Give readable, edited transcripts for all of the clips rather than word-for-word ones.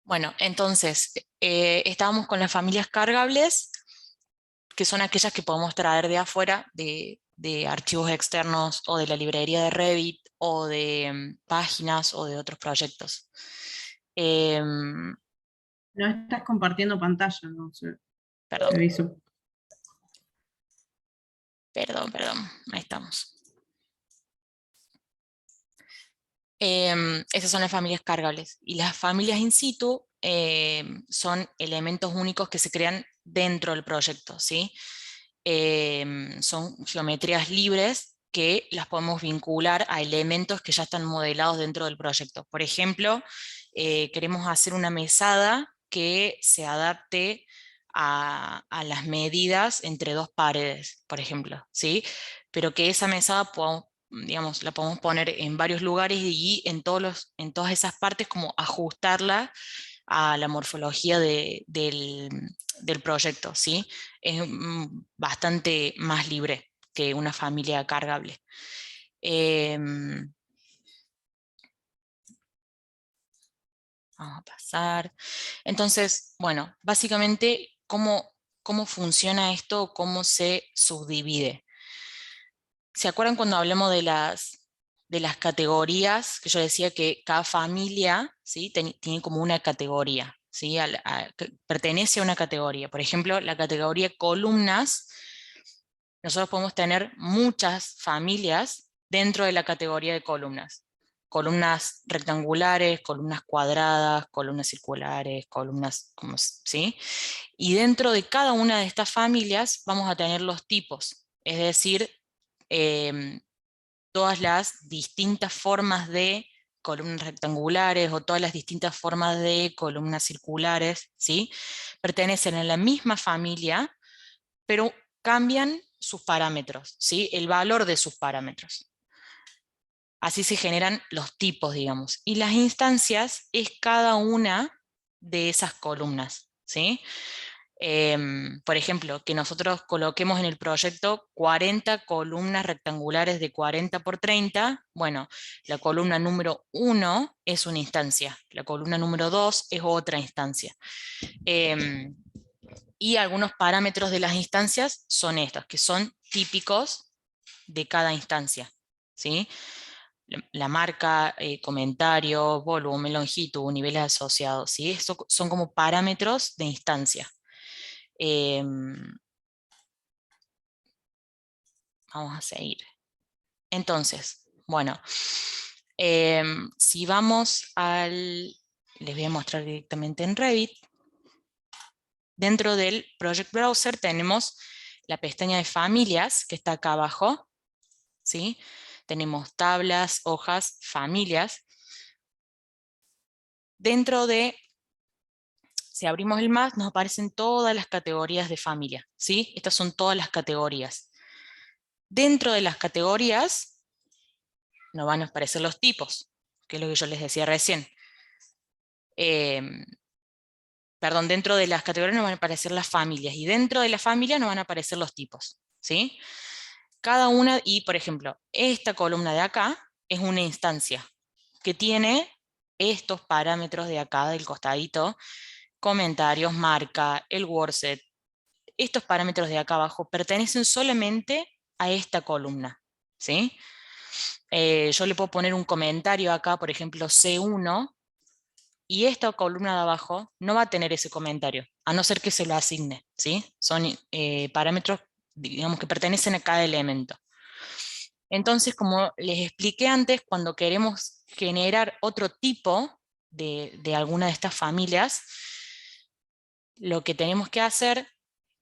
Bueno, entonces, estábamos con las familias cargables, que son aquellas que podemos traer de afuera, de archivos externos, o de la librería de Revit, o de páginas, o de otros proyectos. Em, No estás compartiendo pantalla, ¿no? Perdón, Te aviso. perdón, ahí estamos. Esas son las familias cargables. Y las familias in situ son elementos únicos que se crean dentro del proyecto, ¿sí? Son geometrías libres que las podemos vincular a elementos que ya están modelados dentro del proyecto. Por ejemplo, queremos hacer una mesada que se adapte a las medidas entre dos paredes, por ejemplo, ¿sí? Pero que esa mesada podamos, digamos, la podemos poner en varios lugares y en todas esas partes como ajustarla a la morfología del proyecto, ¿sí? Es bastante más libre que una familia cargable. Vamos a pasar. Entonces, bueno, básicamente, ¿cómo funciona esto? ¿Cómo se subdivide? ¿Se acuerdan cuando hablamos de las categorías? Que yo decía que cada familia, ¿sí? Tiene como una categoría, ¿sí? Que pertenece a una categoría. Por ejemplo, la categoría columnas, nosotros podemos tener muchas familias dentro de la categoría de columnas. Columnas rectangulares, columnas cuadradas, columnas circulares, columnas, ¿sí? Y dentro de cada una de estas familias vamos a tener los tipos, es decir, em, todas las distintas formas de columnas rectangulares o todas las distintas formas de columnas circulares, ¿sí? Pertenecen a la misma familia, pero cambian sus parámetros, ¿sí? El valor de sus parámetros. Así se generan los tipos, digamos. Y las instancias es cada una de esas columnas, ¿sí? Por ejemplo, que nosotros coloquemos en el proyecto 40 columnas rectangulares de 40 por 30, bueno, la columna número 1 es una instancia, la columna número 2 es otra instancia. Em, y algunos parámetros de las instancias son estos, que son típicos de cada instancia, ¿sí? La marca, comentarios, volumen, longitud, niveles asociados, ¿sí? Estos son como parámetros de instancia. Vamos a seguir. Entonces, bueno, si vamos les voy a mostrar directamente en Revit. Dentro del Project Browser tenemos la pestaña de familias, que está acá abajo, ¿sí? Tenemos tablas, hojas, familias. Dentro de, si abrimos el más, nos aparecen todas las categorías de familia, ¿sí? Estas son todas las categorías. Dentro de las categorías nos van a aparecer los tipos, que es lo que yo les decía recién. Perdón, dentro de las categorías nos van a aparecer las familias, y dentro de la familia nos van a aparecer los tipos, ¿sí? Cada una, y por ejemplo, esta columna de acá es una instancia que tiene estos parámetros de acá del costadito, comentarios, marca, el wordset. Estos parámetros de acá abajo pertenecen solamente a esta columna, ¿sí? Yo le puedo poner un comentario acá, por ejemplo, C1, y esta columna de abajo no va a tener ese comentario, a no ser que se lo asigne, ¿sí? Son parámetros, digamos, que pertenecen a cada elemento. Entonces, como les expliqué antes, cuando queremos generar otro tipo de alguna de estas familias, lo que tenemos que hacer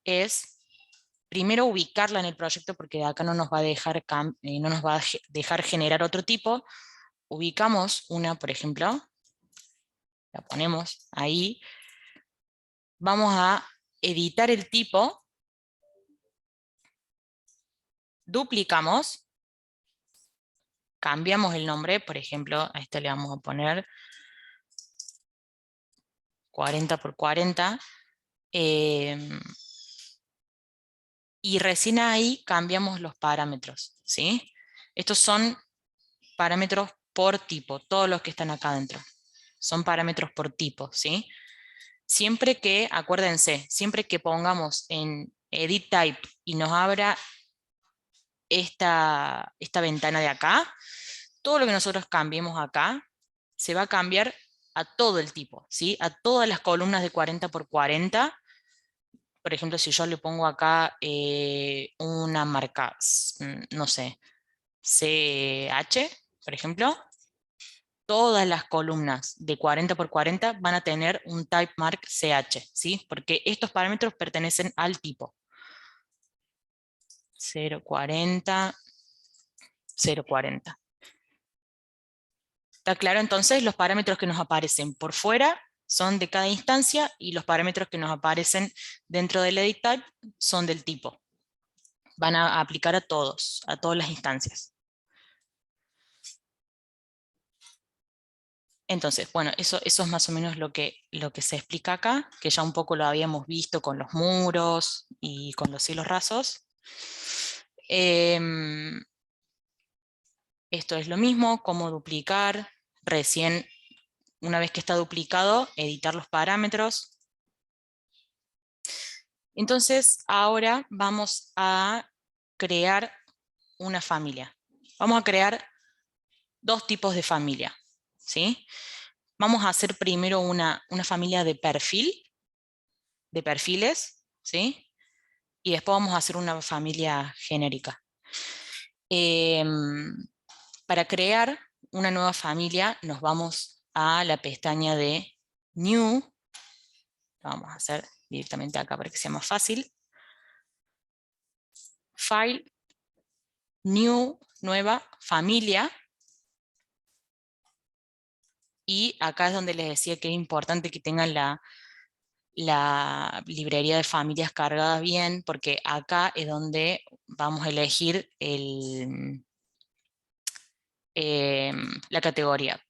es primero ubicarla en el proyecto, porque acá no nos va a dejar, no nos va a dejar generar otro tipo. Ubicamos una, por ejemplo, la ponemos ahí. Vamos a editar el tipo, duplicamos, cambiamos el nombre, por ejemplo, a este le vamos a poner 40 por 40, y recién ahí cambiamos los parámetros, ¿sí? Estos son parámetros por tipo, todos los que están acá adentro, son parámetros por tipo, ¿sí? Siempre que, acuérdense, siempre que pongamos en Edit Type y nos abra esta ventana de acá, todo lo que nosotros cambiemos acá se va a cambiar a todo el tipo, ¿sí? A todas las columnas de 40 por 40. Por ejemplo, si yo le pongo acá una marca, no sé, CH, por ejemplo, todas las columnas de 40 por 40 van a tener un type mark CH, ¿sí? Porque estos parámetros pertenecen al tipo. 040, 040. ¿Está claro? Entonces, los parámetros que nos aparecen por fuera son de cada instancia y los parámetros que nos aparecen dentro del edit type son del tipo. Van a aplicar a todos, a todas las instancias. Entonces, bueno, eso es más o menos lo que se explica acá, que ya un poco lo habíamos visto con los muros y con los cielos rasos. Esto es lo mismo, cómo duplicar, recién una vez que está duplicado, editar los parámetros. Entonces, ahora vamos a crear una familia. Vamos a crear dos tipos de familia, ¿sí? Vamos a hacer primero una familia de perfil, de perfiles, ¿sí? Y después vamos a hacer una familia genérica. Para crear una nueva familia nos vamos a la pestaña de New. Lo vamos a hacer directamente acá para que sea más fácil. File, New, nueva, familia. Y acá es donde les decía que es importante que tengan la librería de familias cargadas bien, porque acá es donde vamos a elegir la categoría.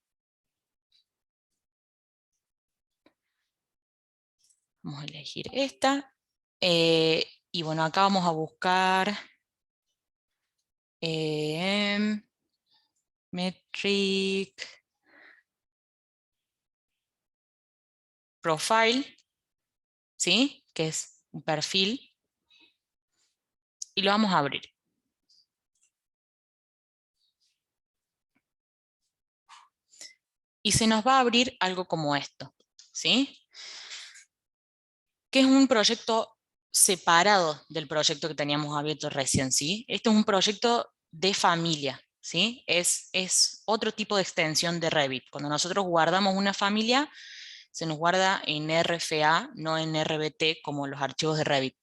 Vamos a elegir esta. Y bueno, acá vamos a buscar metric profile, ¿sí? Que es un perfil. Y lo vamos a abrir. Y se nos va a abrir algo como esto, ¿sí? Que es un proyecto separado del proyecto que teníamos abierto recién, ¿sí? Esto es un proyecto de familia, ¿sí? Es otro tipo de extensión de Revit. Cuando nosotros guardamos una familia, se nos guarda en RFA, no en RBT, como los archivos de Revit.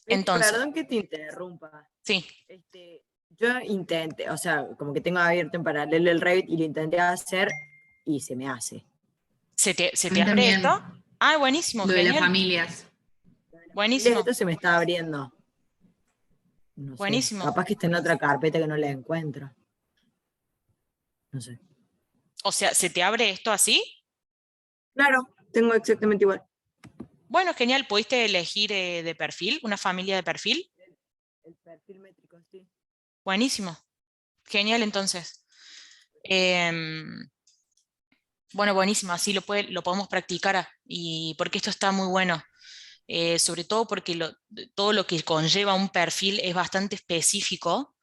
Entonces, Perdón que te interrumpa. sí, Yo intenté, o sea, como que tengo abierto en paralelo el Revit y lo intenté hacer y se me hace. ¿se A te mí abre también, esto? Ah, buenísimo, lo de las genial. familias. Buenísimo, Esto se me está abriendo. No sé, buenísimo. capaz que está en otra carpeta que no la encuentro. No sé. O sea, ¿se te abre esto así? Claro, tengo exactamente igual. Bueno, genial. ¿Pudiste elegir de perfil, una familia de perfil? El perfil métrico, sí. Buenísimo. Genial, entonces. Bueno, buenísimo. Así lo podemos practicar y porque esto está muy bueno. Sobre todo porque todo lo que conlleva un perfil es bastante específico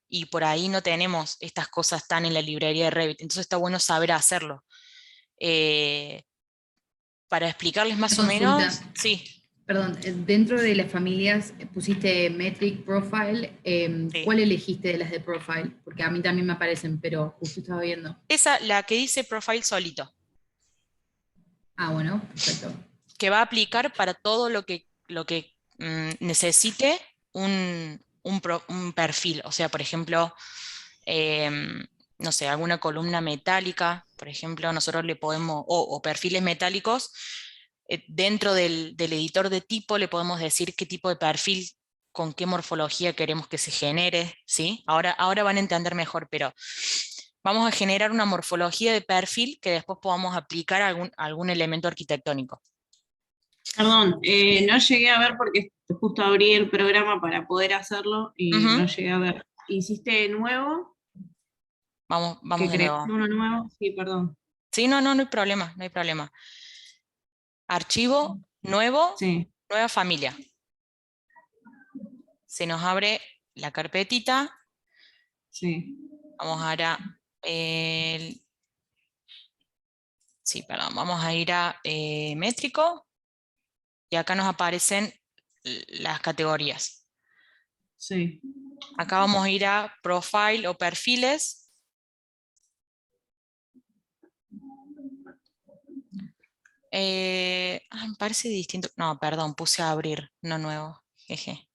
y por ahí no tenemos estas cosas tan en la librería de Revit. Entonces está bueno saber hacerlo. Eh, para explicarles Una más o menos, consulta, sí, perdón, dentro de las familias pusiste Metric Profile, sí. ¿cuál elegiste de las de Profile? Porque a mí también me aparecen, pero justo estaba viendo. Esa, la que dice profile solito, Ah, bueno, perfecto. que va a aplicar para todo lo que necesite un perfil. O sea, por ejemplo, no sé, alguna columna metálica, por ejemplo, nosotros le podemos, o perfiles metálicos, dentro del editor de tipo le podemos decir qué tipo de perfil, con qué morfología queremos que se genere, ¿sí? Ahora van a entender mejor, pero vamos a generar una morfología de perfil que después podamos aplicar a algún elemento arquitectónico. Perdón, no llegué a ver porque justo abrí el programa para poder hacerlo y Ujú. no llegué a ver. ¿Hiciste de nuevo? Vamos ¿Qué de crees? nuevo. ¿Uno nuevo? Sí, perdón. Sí, no hay problema, no hay problema. Archivo, nuevo, Sí, nueva familia. Se nos abre la carpetita. sí. Vamos ahora, sí, perdón, vamos a ir a métrico y acá nos aparecen las categorías. Sí. Acá vamos a ir a profile o perfiles. Me parece distinto. No, perdón, puse a abrir, no nuevo. Jeje.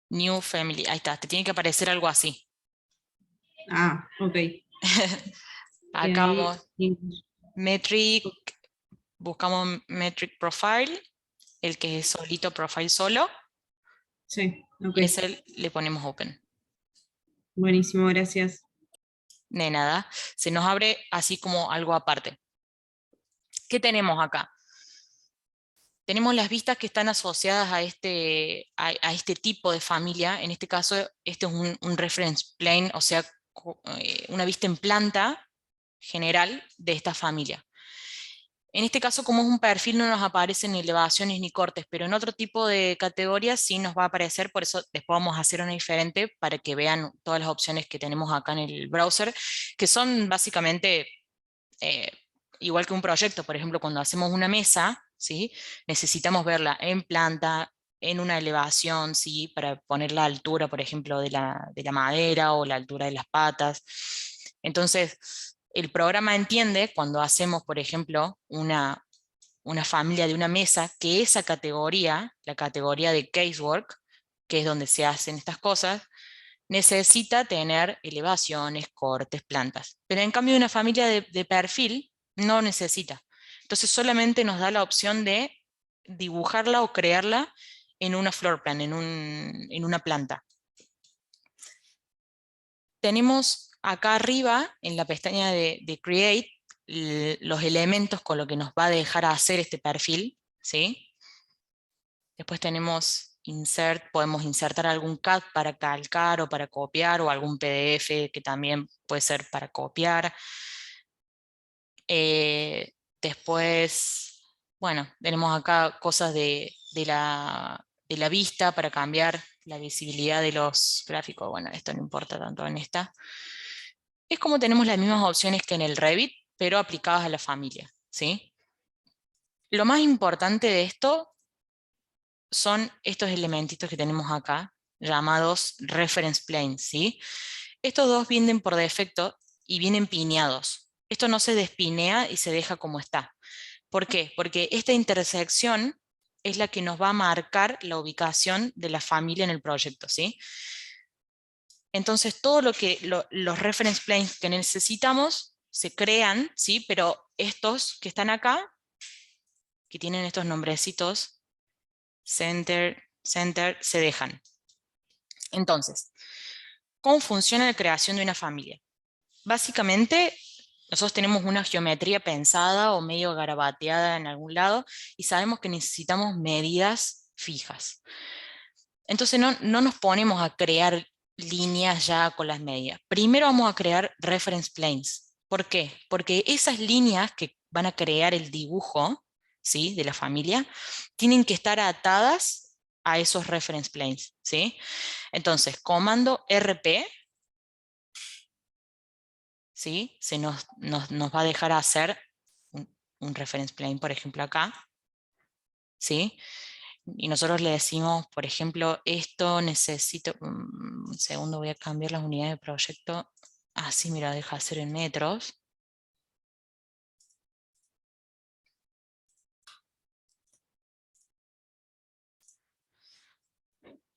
New family. Ahí está, te tiene que aparecer algo así. Ah, ok. Y Acá ahí, vamos, metric, buscamos metric profile, el que es solito, profile solo, sí, ok. y ese le ponemos open. Buenísimo, gracias. De nada, se nos abre así como algo aparte. ¿Qué tenemos acá? Tenemos las vistas que están asociadas a este tipo de familia. En este caso, este es un reference plane, o sea, una vista en planta general de esta familia. En este caso, como es un perfil, no nos aparecen elevaciones ni cortes, pero en otro tipo de categorías sí nos va a aparecer, por eso después vamos a hacer una diferente para que vean todas las opciones que tenemos acá en el browser, que son básicamente eh, igual que un proyecto. Por ejemplo, cuando hacemos una mesa, ¿sí? Necesitamos verla en planta, en una elevación, ¿sí? Para poner la altura, por ejemplo, de la madera o la altura de las patas. Entonces, el programa entiende cuando hacemos, por ejemplo, una familia de una mesa, que esa categoría, la categoría de casework, que es donde se hacen estas cosas, necesita tener elevaciones, cortes, plantas. Pero en cambio una familia de perfil no necesita. Entonces solamente nos da la opción de dibujarla o crearla en una floor plan, en una planta. Tenemos acá arriba, en la pestaña de Create, los elementos con lo que nos va a dejar hacer este perfil, ¿sí? Después tenemos Insert, podemos insertar algún CAD para calcar o para copiar, o algún PDF que también puede ser para copiar. Después, bueno, tenemos acá cosas de la vista para cambiar la visibilidad de los gráficos. Bueno, esto no importa tanto en esta. Es como tenemos las mismas opciones que en el Revit, pero aplicadas a la familia, ¿sí? Lo más importante de esto son estos elementitos que tenemos acá, llamados reference planes, ¿sí? Estos dos vienen por defecto y vienen pineados. Esto no se despinea y se deja como está. ¿Por qué? Porque esta intersección es la que nos va a marcar la ubicación de la familia en el proyecto, ¿sí? Entonces, todo los reference planes que necesitamos se crean, ¿sí? Pero estos que están acá, que tienen estos nombrecitos, center, se dejan. Entonces, ¿cómo funciona la creación de una familia? Básicamente, nosotros tenemos una geometría pensada o medio garabateada en algún lado y sabemos que necesitamos medidas fijas. Entonces no nos ponemos a crear líneas ya con las medidas. Primero vamos a crear reference planes. ¿Por qué? Porque esas líneas que van a crear el dibujo, ¿sí?, de la familia, tienen que estar atadas a esos reference planes, ¿sí? Entonces, comando RP, ¿sí?, nos va a dejar hacer un reference plane, por ejemplo, acá, ¿sí? Y nosotros le decimos, por ejemplo, esto necesito, un segundo, voy a cambiar las unidades de proyecto, así mira, deja hacer en metros.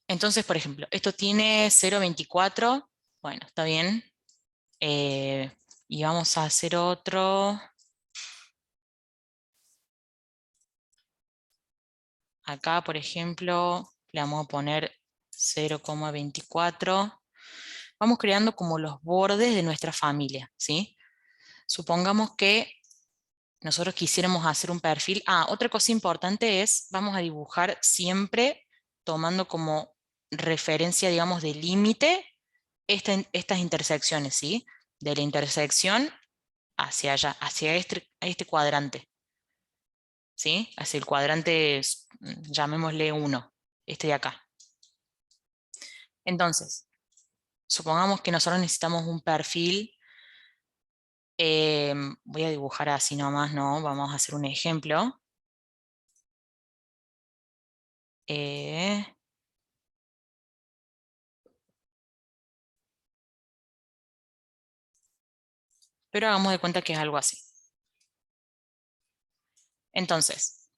Entonces, por ejemplo, esto tiene 0,24, bueno, está bien. Y vamos a hacer otro. Acá, por ejemplo, le vamos a poner 0,24. Vamos creando como los bordes de nuestra familia, ¿sí? Supongamos que nosotros quisiéramos hacer un perfil. Otra cosa importante es, vamos a dibujar siempre tomando como referencia, digamos, de límite estas intersecciones, ¿sí? De la intersección hacia allá, hacia este cuadrante, ¿sí? Hacia el cuadrante, llamémosle 1, este de acá. Entonces, supongamos que nosotros necesitamos un perfil, voy a dibujar así nomás, ¿no? Vamos a hacer un ejemplo. Pero hagamos de cuenta que es algo así. Entonces,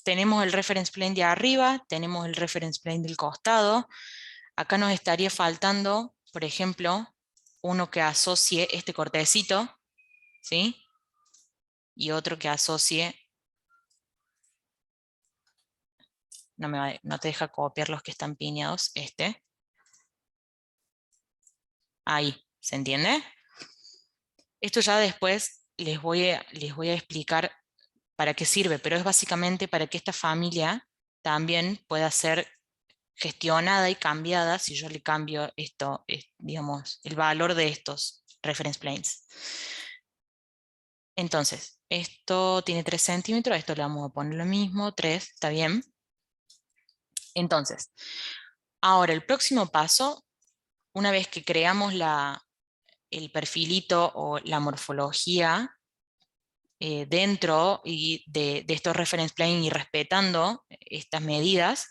tenemos el reference plane de arriba, tenemos el reference plane del costado. Acá nos estaría faltando, por ejemplo, uno que asocie este cortecito, ¿sí? Y otro que asocie, no te deja copiar los que están piñados, este. Ahí, ¿se entiende? Esto ya después les voy a explicar para qué sirve, pero es básicamente para que esta familia también pueda ser gestionada y cambiada si yo le cambio esto, digamos, el valor de estos reference planes. Entonces, esto tiene 3 centímetros, esto le vamos a poner lo mismo, 3, está bien. Entonces, ahora el próximo paso, una vez que creamos el perfilito o la morfología dentro de estos reference planes y respetando estas medidas,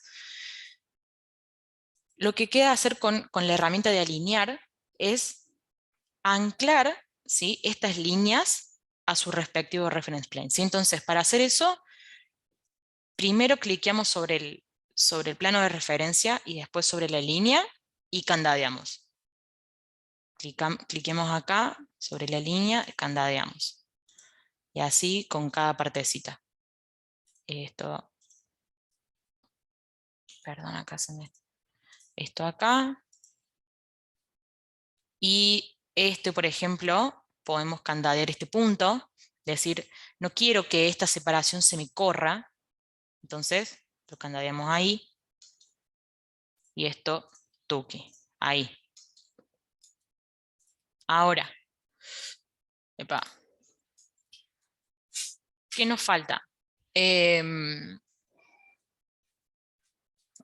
lo que queda hacer con la herramienta de alinear es anclar, ¿sí?, estas líneas a su respectivo reference plane, ¿sí? Entonces, para hacer eso, primero cliqueamos sobre el plano de referencia y después sobre la línea y candadeamos. Cliquemos acá sobre la línea, candadeamos. Y así con cada partecita. Esto, perdón, acá se me... Esto acá. Y por ejemplo, podemos candadear este punto, decir, no quiero que esta separación se me corra, entonces lo candadeamos ahí, y esto, tuki, ahí. Ahora, epa, ¿qué nos falta?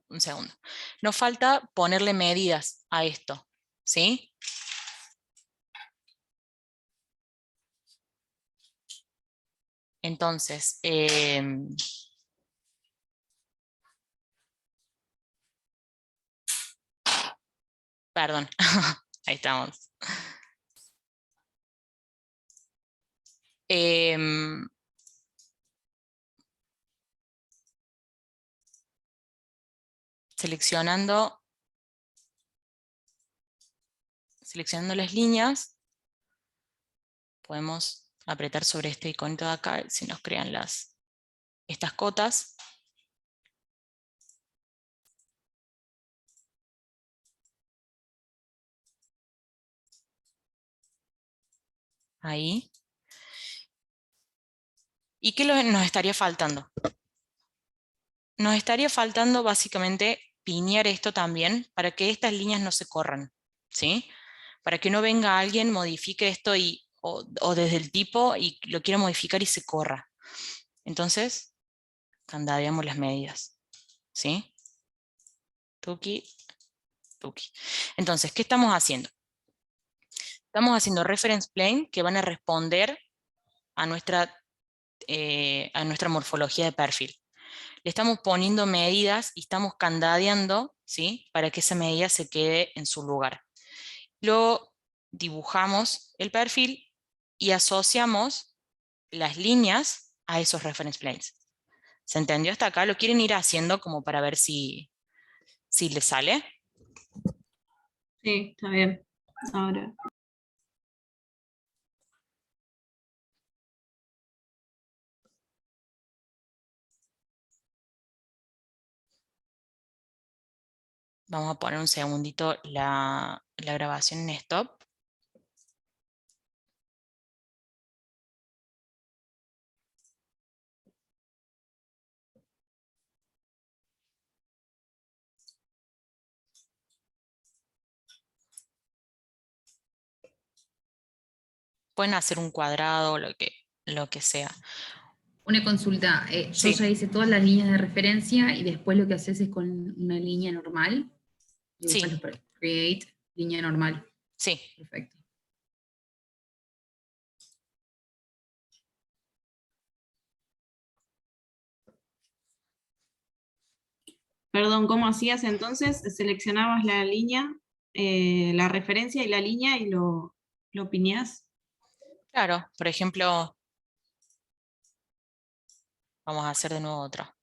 Un segundo. Nos falta ponerle medidas a esto, ¿sí? Entonces, perdón, ahí estamos. Seleccionando las líneas, podemos apretar sobre este iconito de acá, si nos crean estas cotas. Ahí. ¿Y qué nos estaría faltando? Nos estaría faltando básicamente piñar esto también para que estas líneas no se corran, ¿sí? Para que no venga alguien, modifique esto o desde el tipo y lo quiera modificar y se corra. Entonces, candadeamos las medidas, ¿sí? Tuki, tuki. Entonces, ¿qué estamos haciendo? Estamos haciendo reference plane que van a responder a nuestra morfología de perfil. Le estamos poniendo medidas y estamos candadeando, ¿sí?, para que esa medida se quede en su lugar. Luego dibujamos el perfil y asociamos las líneas a esos reference planes. ¿Se entendió hasta acá? ¿Lo quieren ir haciendo como para ver si les sale? Sí, está bien. Ahora. Vamos a poner un segundito la grabación en stop. Pueden hacer un cuadrado, lo que sea. Una consulta, yo Sí, ya hice todas las líneas de referencia y después lo que haces es con una línea normal, dibujas sí, create, línea normal. sí. Perfecto. Perdón, ¿cómo hacías entonces? Seleccionabas la línea, la referencia y la línea y lo piñás. Claro, por ejemplo, vamos a hacer de nuevo otra.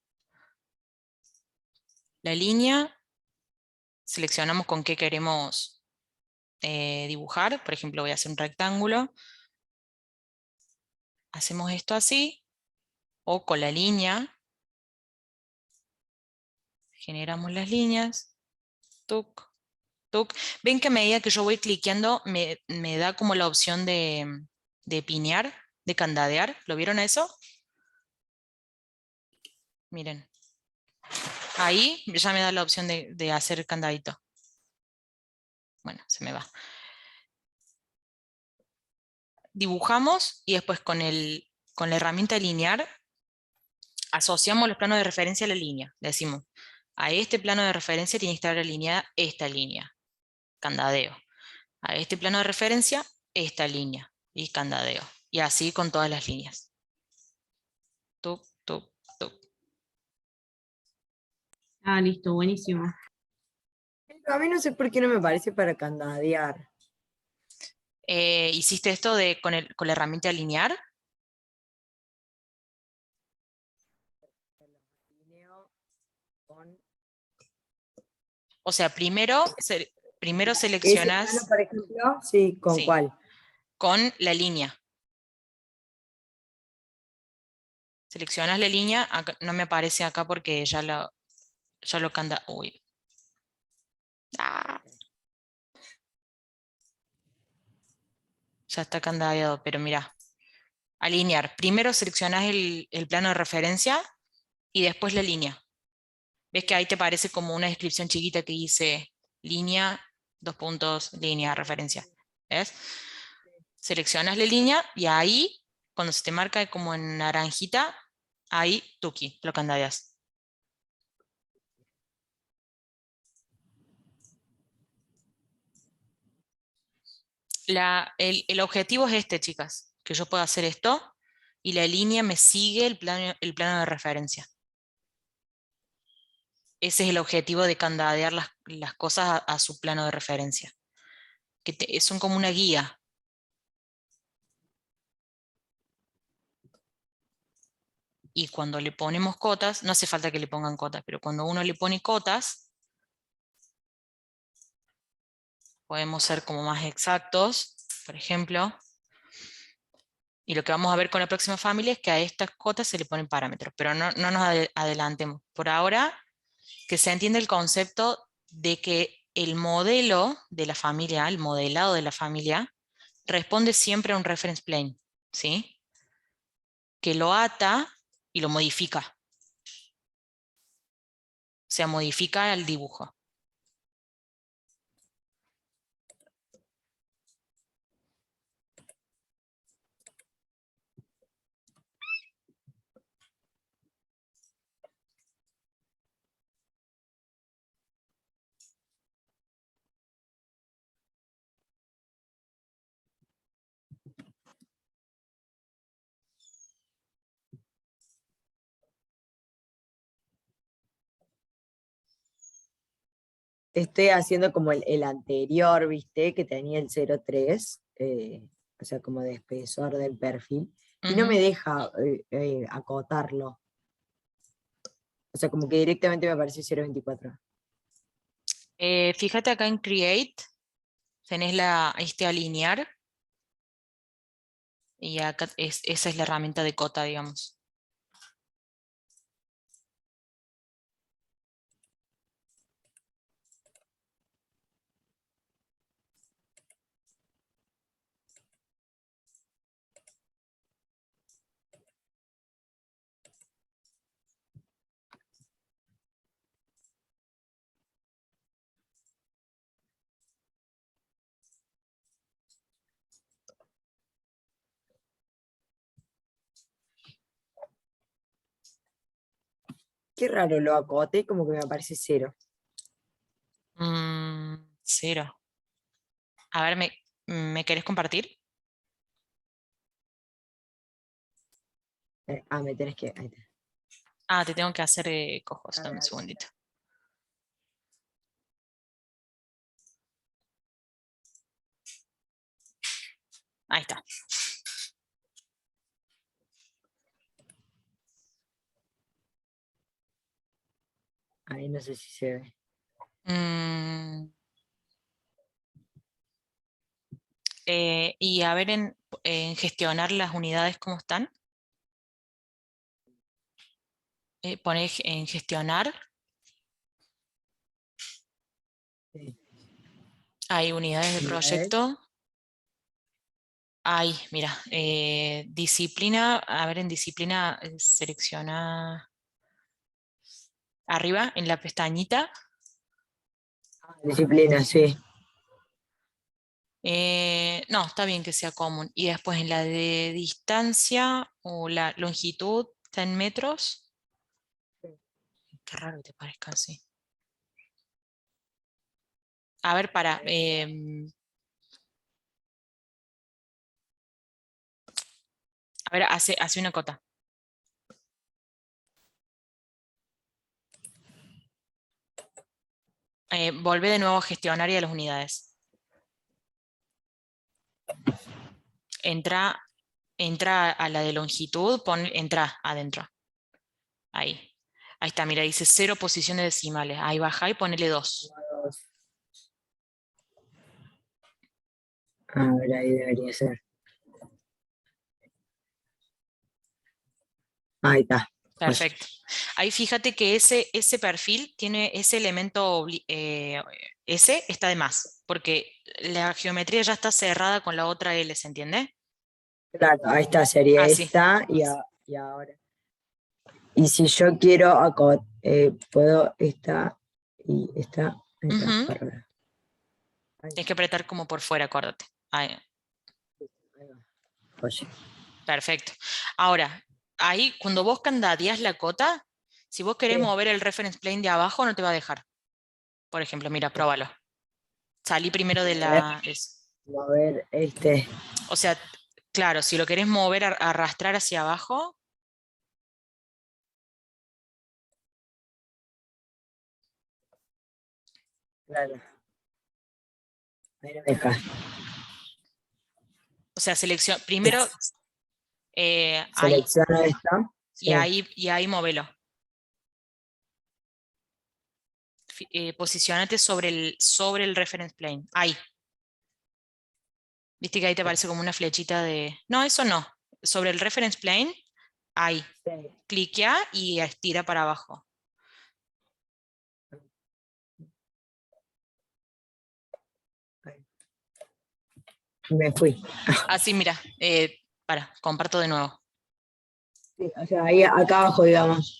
La línea, seleccionamos con qué queremos dibujar. Por ejemplo, voy a hacer un rectángulo. Hacemos esto así, o con la línea. Generamos las líneas. Tuc, tuc. Ven que a medida que yo voy cliqueando, me da como la opción de pinear, de candadear. ¿Lo vieron eso? Miren. Ahí ya me da la opción de hacer candadito. Bueno, se me va. Dibujamos y después con la herramienta linear asociamos los planos de referencia a la línea. Decimos, a este plano de referencia tiene que estar alineada esta línea, candadeo. A este plano de referencia, esta línea y candadeo. Y así con todas las líneas. Tuc, tuc, tuc. Ah, listo, buenísimo. A mí no sé por qué no me parece para candadear. ¿Hiciste esto con la herramienta linear? Alineo con O sea, primero ese plano, seleccionas, por ejemplo, sí, ¿con sí, cuál? con la línea. Seleccionas la línea, no me aparece acá porque ya lo canda. Uy. Ah, ya está candadeado, pero mira, alinear. Primero seleccionas el plano de referencia y después la línea. ¿Ves que ahí te parece como una descripción chiquita que dice línea, dos puntos, línea, referencia? ¿Ves? Seleccionas la línea y ahí, cuando se te marca como en naranjita, ahí tuki, lo candadeas. El objetivo es este, chicas, que yo pueda hacer esto y la línea me sigue el plano de referencia. Ese es el objetivo de candadear las cosas a su plano de referencia, que son como una guía. Y cuando le ponemos cotas, no hace falta que le pongan cotas, pero cuando uno le pone cotas, podemos ser como más exactos, por ejemplo. Y lo que vamos a ver con la próxima familia es que a estas cotas se le ponen parámetros, pero no nos adelantemos. Por ahora, que se entiende el concepto de que el modelo de la familia, el modelado de la familia, responde siempre a un reference plane, ¿sí? Que lo ata y lo modifica. O sea, modifica el dibujo. Estoy haciendo como el anterior, ¿viste? Que tenía el 0,3, o sea, como de espesor del perfil, y no Ujú. me deja acotarlo. O sea, como que directamente me aparece 0,24. Fíjate acá en Create, tenés este alinear, y acá esa es la herramienta de cota, digamos. Qué raro, lo acoté como que me aparece 0. 0. A ver, ¿me querés compartir? Me tenés que... ahí está. Ah, te tengo que hacer cojos, A dame ver, un segundito. Ahí está. ahí no sé si se ve. Mm, y a ver en gestionar las unidades, ¿cómo están? Poné en gestionar. Sí. Hay unidades de Unidades. proyecto. Hay, mira, disciplina. A ver, en disciplina selecciona arriba en la pestañita. Disciplina, sí. No, está bien que sea común. Y después en la de distancia o la longitud está en metros. Qué raro que te parezca así. A ver, a ver, hace una cota. Volvé de nuevo a gestionar y a las unidades. Entra a la de longitud, entra adentro. Ahí. Ahí está, mira, dice 0 posiciones decimales. Ahí baja y ponele 2. A ver, ahí debería ser. Ahí está. Perfecto. Ahí fíjate que ese perfil tiene ese elemento, ese está de más, porque la geometría ya está cerrada con la otra L, ¿se entiende? Claro, ahí está, sería Así. esta y ahora. Y si yo quiero, puedo esta y esta. Ahí está, Ujú. bárbaro. Ahí, Tienes que apretar como por fuera, acuérdate. Ahí. ahí va. Oye, Perfecto. Ahora, ahí cuando vos candadeás la cota, si vos querés sí, mover el reference plane de abajo, no te va a dejar. Por ejemplo, mira, próbalo. Salí primero de a ver, la... mover O sea, claro, si lo querés mover, arrastrar hacia abajo, claro. Ahí no me deja. o sea, primero ahí, Selecciono esta. Sí, y ahí móvelo. Posicionate sobre el reference plane. Ahí. Viste que ahí te aparece como una flechita de... No, eso no. Sobre el reference plane, ahí. sí. Cliquea y estira para abajo. Ahí. Me fui. Así, mira. Comparto de nuevo. Sí, o sea, ahí acá abajo, digamos.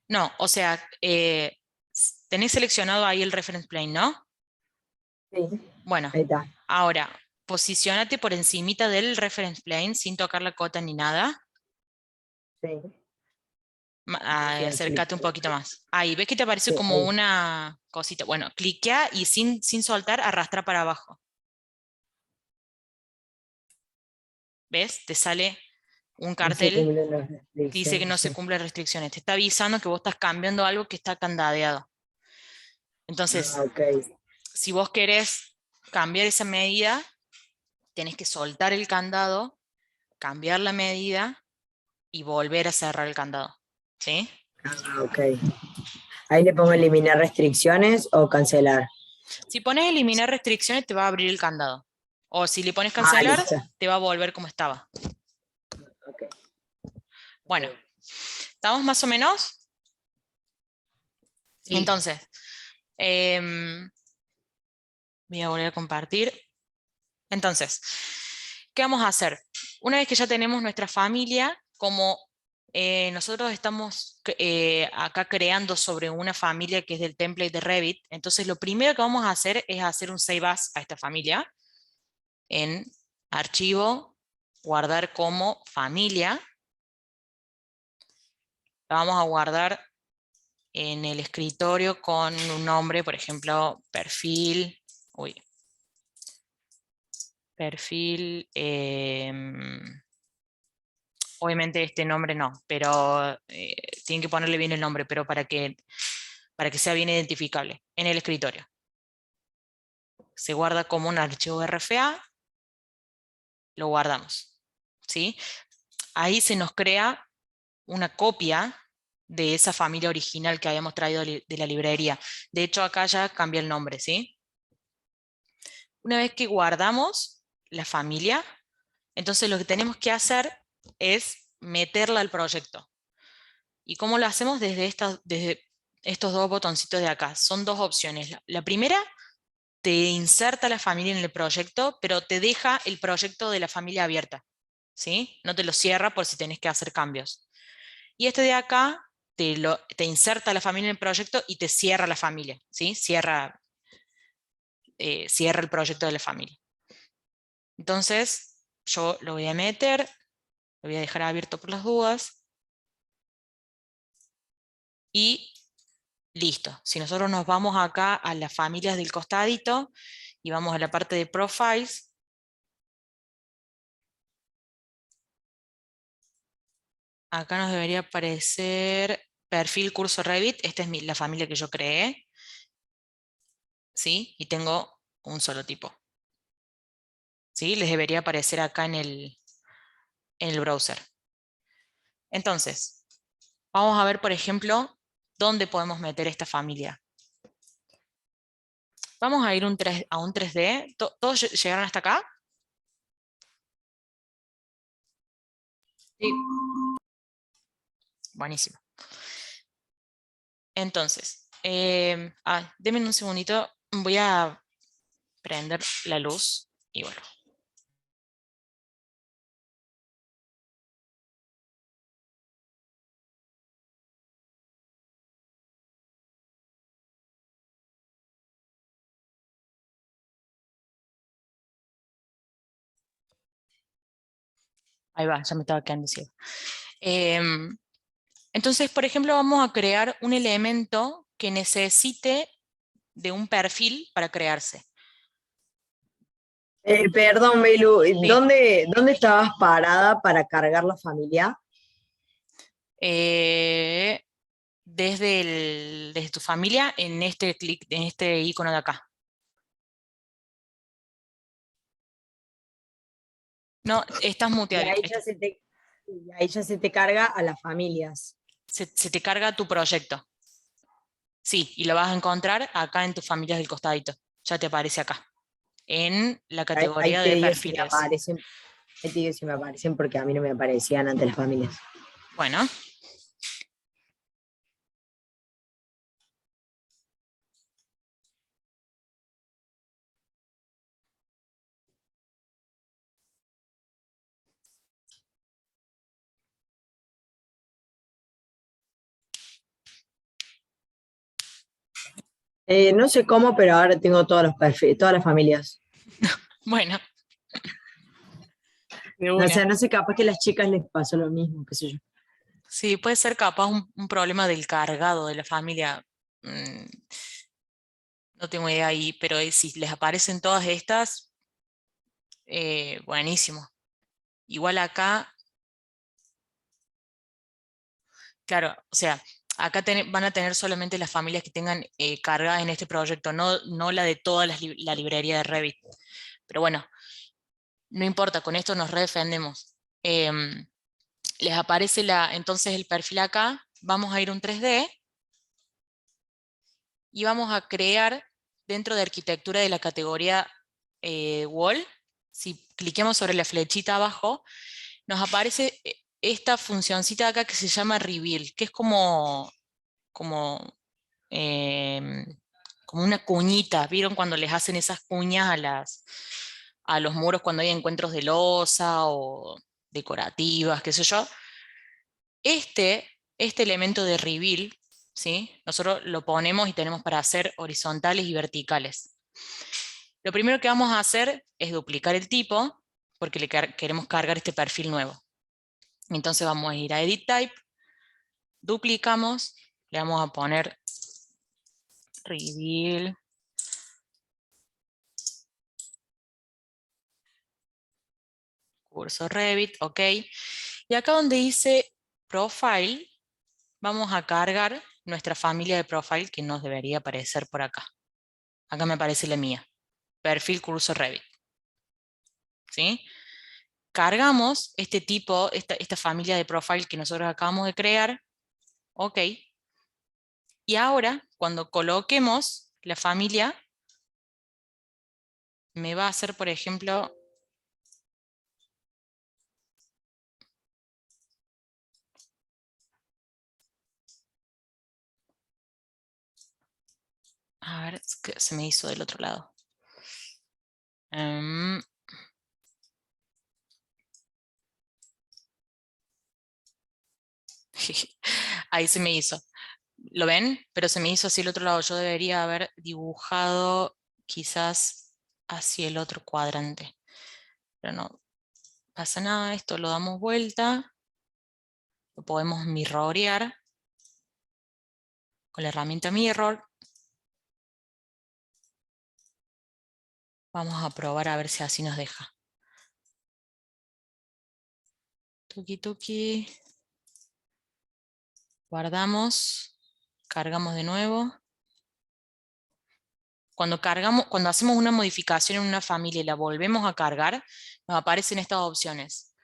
No, o sea, tenés seleccionado ahí el reference plane, ¿no? Sí, Bueno, ahí está. ahora, posicionate por encimita del reference plane sin tocar la cota ni nada. Sí. Acércate un poquito más. Ahí, ¿ves que te aparece Sí, como ahí. una cosita? Bueno, cliquea y sin soltar, arrastra para abajo. ¿Ves? Te sale un No se cartel cumplen las que dice que no restricciones. se Sí. cumplen restricciones. Te está avisando que vos estás cambiando algo que está candadeado. Ah, Entonces, ok. si vos querés cambiar esa medida, tenés que soltar el candado, cambiar la medida y volver a cerrar el candado. ¿Sí? Ah, ok. Ahí le pongo eliminar restricciones o cancelar. Si pones eliminar restricciones, te va a abrir el candado. O si le pones Ah, cancelar, listo. te va a volver como estaba. Ok. Bueno, ¿estamos más o menos? Sí. Entonces, em, voy a volver a compartir. Entonces, ¿qué vamos a hacer? Una vez que ya tenemos nuestra familia, como nosotros estamos acá creando sobre una familia que es del template de Revit, entonces lo primero que vamos a hacer es hacer un save as a esta familia en archivo, guardar como familia, la vamos a guardar en el escritorio con un nombre, por ejemplo, perfil, perfil, obviamente este nombre no, pero tienen que ponerle bien el nombre, pero para que sea bien identificable en el escritorio. Se guarda como un archivo RFA, lo guardamos, ¿sí? Ahí se nos crea una copia de esa familia original que habíamos traído de la librería. De hecho, acá ya cambia el nombre, ¿sí? Una vez que guardamos la familia, entonces lo que tenemos que hacer es meterla al proyecto. ¿Y cómo lo hacemos? Desde estos dos botoncitos de acá. Son dos opciones. La primera, te inserta la familia en el proyecto, pero te deja el proyecto de la familia abierta, ¿sí? No te lo cierra por si tenés que hacer cambios. Y este de acá te inserta la familia en el proyecto y te cierra la familia, ¿sí? Cierra el proyecto de la familia. Entonces, yo lo voy a meter, lo voy a dejar abierto por las dudas. Y listo. Si nosotros nos vamos acá a las familias del costadito y vamos a la parte de Profiles, acá nos debería aparecer perfil curso Revit. Esta es la familia que yo creé, ¿sí? Y tengo un solo tipo, ¿sí? Les debería aparecer acá en el browser. Entonces, vamos a ver, por ejemplo, dónde podemos meter esta familia. Vamos a ir a un 3D. ¿Todos llegaron hasta acá? Sí. Buenísimo. Entonces, denme un segundito. Voy a prender la luz y vuelvo. Ahí va, ya me estaba quedando ciego. Entonces, por ejemplo, vamos a crear un elemento que necesite de un perfil para crearse. Perdón, Belu, Sí. ¿dónde estabas parada para cargar la familia? Desde tu familia en este clic, en este icono de acá. No, estás Y muteado. ahí ya se te carga a las familias. Se te carga tu proyecto. Sí, y lo vas a encontrar acá en tus familias del costadito. Ya te aparece acá, en la Ahí categoría te de digo si me perfiles. aparecen, ahí te digo si me aparecen porque a mí no me aparecían antes las familias. Bueno. No sé cómo, pero ahora tengo todos los perfiles, todas las familias. Bueno, de O una. sea, no sé, capaz que a las chicas les pasó lo mismo, qué sé yo. Sí, puede ser capaz un problema del cargado de la familia. mm, No tengo idea ahí, pero si les aparecen todas estas, buenísimo. Igual acá, claro, o sea, acá van a tener solamente las familias que tengan cargadas en este proyecto, no la de toda la librería de Revit. Pero bueno, no importa, con esto nos redefendemos. Les aparece entonces el perfil acá. Vamos a ir a un 3D y vamos a crear dentro de arquitectura de la categoría Wall. Si cliquemos sobre la flechita abajo, nos aparece esta funcioncita acá que se llama Reveal, que es como, em, como una cuñita. ¿Vieron cuando les hacen esas cuñas a los muros cuando hay encuentros de losa o decorativas, qué sé yo? Este elemento de reveal, ¿sí? Nosotros lo ponemos y tenemos para hacer horizontales y verticales. Lo primero que vamos a hacer es duplicar el tipo, porque queremos cargar este perfil nuevo. Entonces vamos a ir a Edit Type, duplicamos, le vamos a poner reveal. Curso Revit, ok. Y acá donde dice Profile, vamos a cargar nuestra familia de Profile que nos debería aparecer por acá. Acá me aparece la mía. Perfil Curso Revit. ¿Sí? Cargamos este tipo, esta familia de Profile que nosotros acabamos de crear. Ok. Y ahora, cuando coloquemos la familia, me va a hacer, por ejemplo, a ver, es que se me hizo del otro lado. Ahí se me hizo. ¿Lo ven? Pero se me hizo así el otro lado. Yo debería haber dibujado quizás hacia el otro cuadrante. Pero no pasa nada, esto lo damos vuelta. Lo podemos mirrorear con la herramienta Mirror. Vamos a probar a ver si así nos deja. Tuki tuki. Guardamos. Cargamos de nuevo. Cuando hacemos una modificación en una familia y la volvemos a cargar, nos aparecen estas opciones.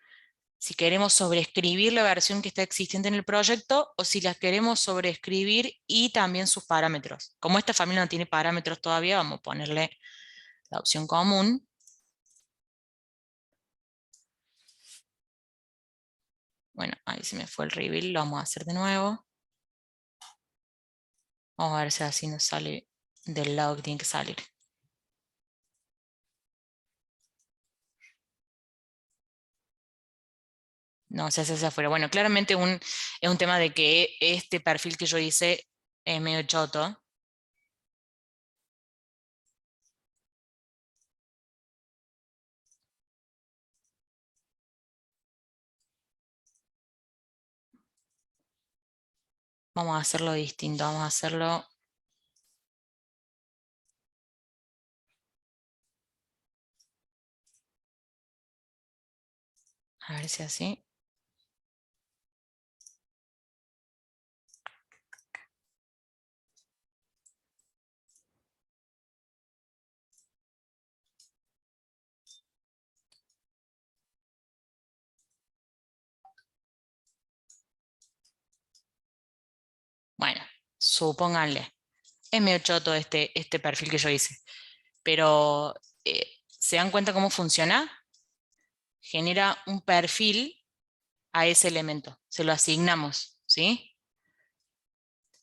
Si queremos sobreescribir la versión que está existente en el proyecto o si las queremos sobreescribir y también sus parámetros. Como esta familia no tiene parámetros todavía, vamos a ponerle la opción común. Bueno, ahí se me fue el reveal, lo vamos a hacer de nuevo. Vamos a ver si así nos sale del lado que tiene que salir. No, se hace hacia afuera. Bueno, claramente es un tema de que este perfil que yo hice es medio choto. Vamos a hacerlo distinto, vamos a hacerlo... A ver si así. Bueno, supónganle. Es medio choto este perfil que yo hice. Pero, ¿se dan cuenta cómo funciona? Genera un perfil a ese elemento. Se lo asignamos, ¿sí?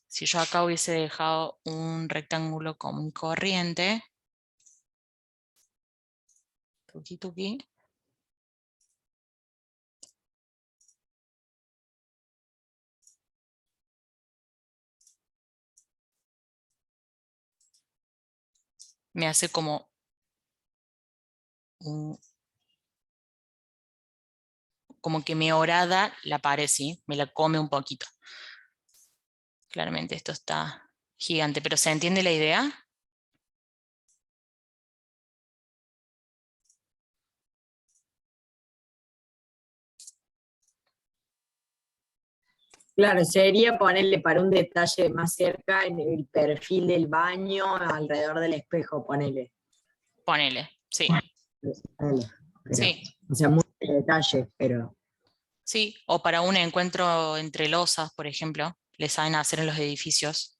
Si yo acá hubiese dejado un rectángulo común corriente, tuki tuki, me hace como que me horada la pared, ¿sí? Me la come un poquito. Claramente esto está gigante, pero ¿se entiende la idea? Claro, sería ponerle para un detalle más cerca en el perfil del baño, alrededor del espejo, ponele. Ponele, sí. Ponele, pero, Sí, o sea, mucho detalle, pero... sí. O para un encuentro entre losas, por ejemplo, les saben hacer en los edificios.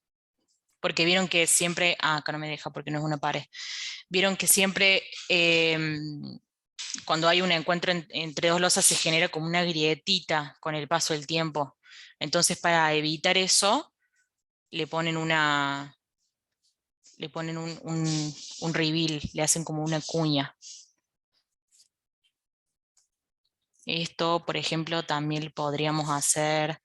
Porque vieron que siempre... Ah, acá no me deja porque no es una pared. Vieron que siempre cuando hay un encuentro entre dos losas se genera como una grietita con el paso del tiempo. Entonces, para evitar eso, le ponen un reveal, le hacen como una cuña. Esto, por ejemplo, también podríamos hacer,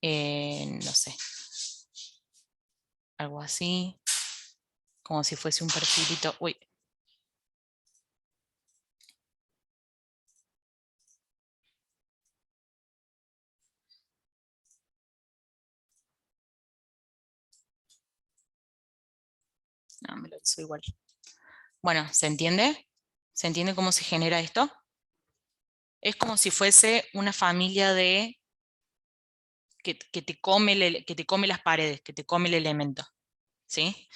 no sé, algo así, como si fuese un perfilito. Uy. No, me lo hizo igual. Bueno, ¿se entiende? ¿Se entiende cómo se genera esto? Es como si fuese una familia de que te come que te come las paredes, que te come el elemento. ¿Sí?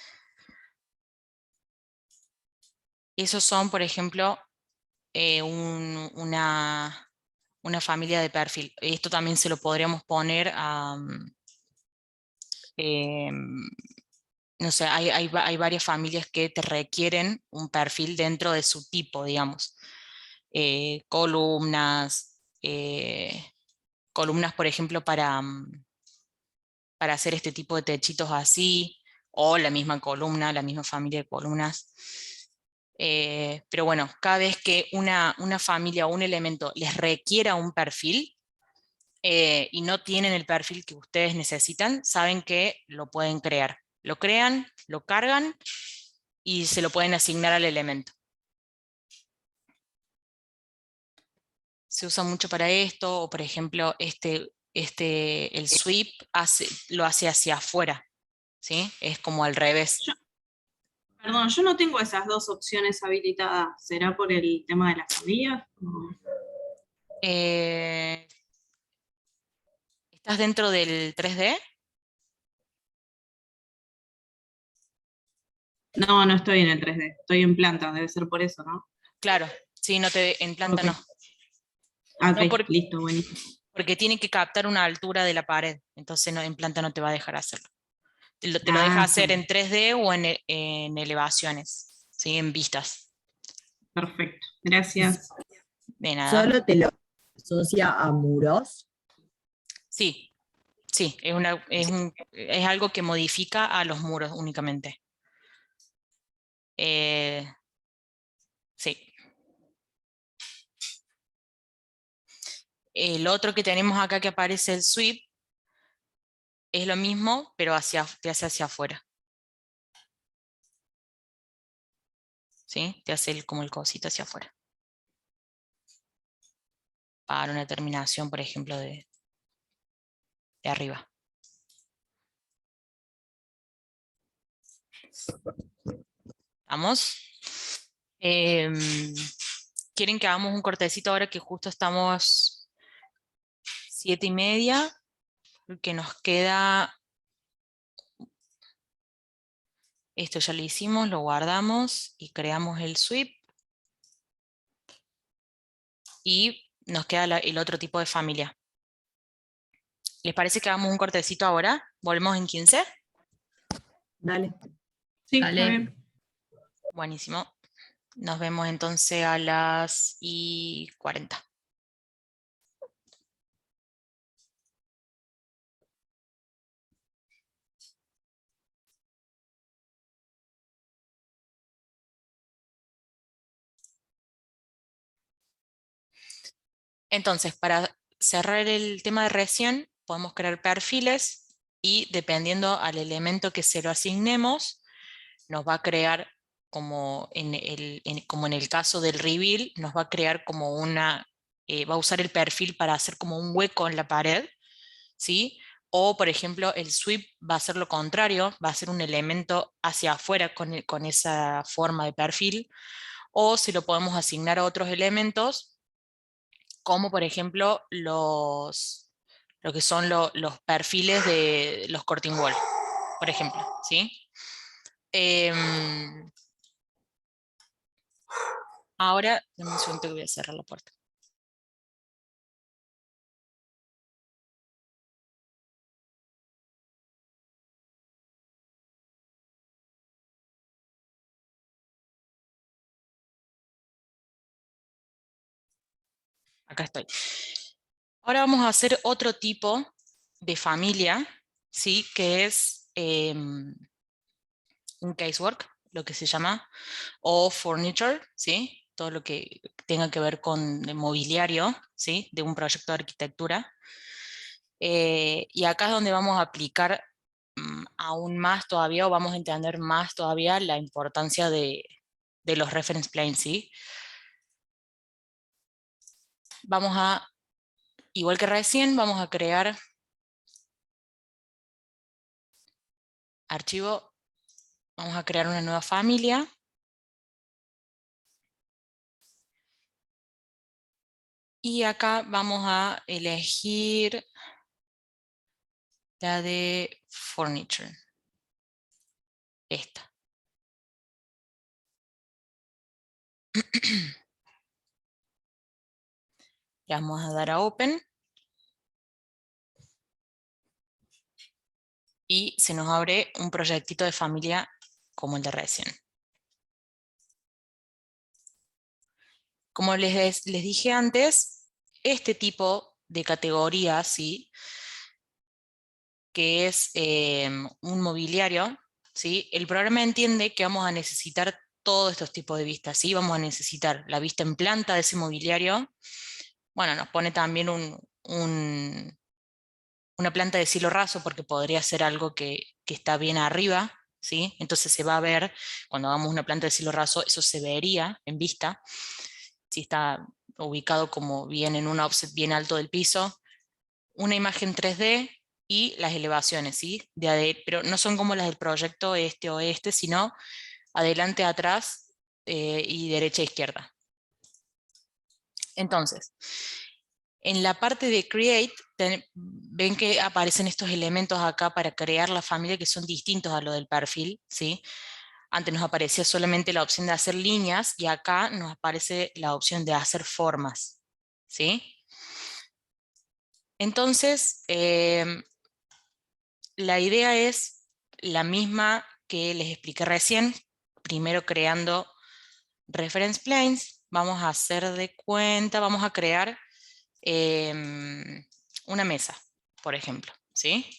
Esos son, por ejemplo, una familia de perfil. Esto también se lo podríamos poner a... no sé, hay varias familias que te requieren un perfil dentro de su tipo, digamos. Columnas, columnas, por ejemplo, para hacer este tipo de techitos así, o la misma columna, la misma familia de columnas. Pero bueno, cada vez que una familia o un elemento les requiera un perfil y no tienen el perfil que ustedes necesitan, saben que lo pueden crear. Lo crean, lo cargan y se lo pueden asignar al elemento. Se usa mucho para esto, o por ejemplo, el sweep lo hace hacia afuera, ¿sí? Es como al revés. Perdón, yo no tengo esas dos opciones habilitadas. ¿Será por el tema de las familias? Eh, ¿Estás dentro del 3D? No, no estoy en el 3D, estoy en planta, debe ser por eso, ¿no? Claro, sí, en planta Ok, no. No ok, listo, buenísimo. porque tiene que captar una altura de la pared, entonces en planta no te va a dejar hacerlo. Te lo deja Ah, está hacer bien, en 3D o en elevaciones, ¿sí? En vistas. perfecto, gracias. De nada. ¿Solo te lo asocia a muros? Sí, sí, es algo que modifica a los muros únicamente. Sí. El otro que tenemos acá que aparece el sweep es lo mismo, pero te hace hacia afuera. ¿Sí? Te hace como el cosito hacia afuera. Para una terminación, por ejemplo, de arriba. ¿Vamos? ¿Quieren que hagamos un cortecito ahora que justo estamos 7:30? Que nos queda... Esto ya lo hicimos, lo guardamos y creamos el sweep. Y nos queda el otro tipo de familia. ¿Les parece que hagamos un cortecito ahora? ¿Volvemos en 15? Dale. Sí, está Dale. bien. Buenísimo. Nos vemos entonces a las 40. Entonces, para cerrar el tema de recién, podemos crear perfiles y dependiendo al elemento que se lo asignemos, nos va a crear como como en el caso del reveal, nos va a crear como va a usar el perfil para hacer como un hueco en la pared, ¿sí? O, por ejemplo, el sweep va a ser lo contrario, va a ser un elemento hacia afuera con esa forma de perfil, o si lo podemos asignar a otros elementos, como por ejemplo lo que son los perfiles de los Curtain Wall, por ejemplo, ¿sí? Em, Ahora, dame un segundo que voy a cerrar la puerta. Acá estoy. Ahora vamos a hacer otro tipo de familia, ¿sí? Que es un casework, lo que se llama, o furniture, ¿sí? Todo lo que tenga que ver con el mobiliario, ¿sí? De un proyecto de arquitectura. Y acá es donde vamos a aplicar aún más todavía, o vamos a entender más todavía la importancia de los reference planes, ¿sí? Vamos a, igual que recién, vamos a crear archivo, Vamos a crear una nueva familia. Y acá vamos a elegir la de Furniture. Esta. Le vamos a dar a Open. Y se nos abre un proyectito de familia como el de recién. Como les dije antes, este tipo de categoría, ¿sí?, que es un mobiliario, ¿sí?, el programa entiende que vamos a necesitar todos estos tipos de vistas, ¿sí? Vamos a necesitar la vista en planta de ese mobiliario. Bueno, nos pone también una planta de cielo raso, porque podría ser algo que está bien arriba, ¿sí? Entonces se va a ver, cuando hagamos una planta de cielo raso, eso se vería en vista, si está ubicado como bien en un offset bien alto del piso. Una imagen 3D y las elevaciones, ¿sí? Pero no son como las del proyecto este-oeste, sino adelante, atrás y derecha e izquierda. Entonces, en la parte de Create, ven que aparecen estos elementos acá para crear la familia que son distintos a lo del perfil, ¿sí? Antes nos aparecía solamente la opción de hacer líneas y acá nos aparece la opción de hacer formas, ¿sí? Entonces, la idea es la misma que les expliqué recién, primero creando reference planes. Vamos a hacer de cuenta, vamos a crear una mesa, por ejemplo, ¿sí?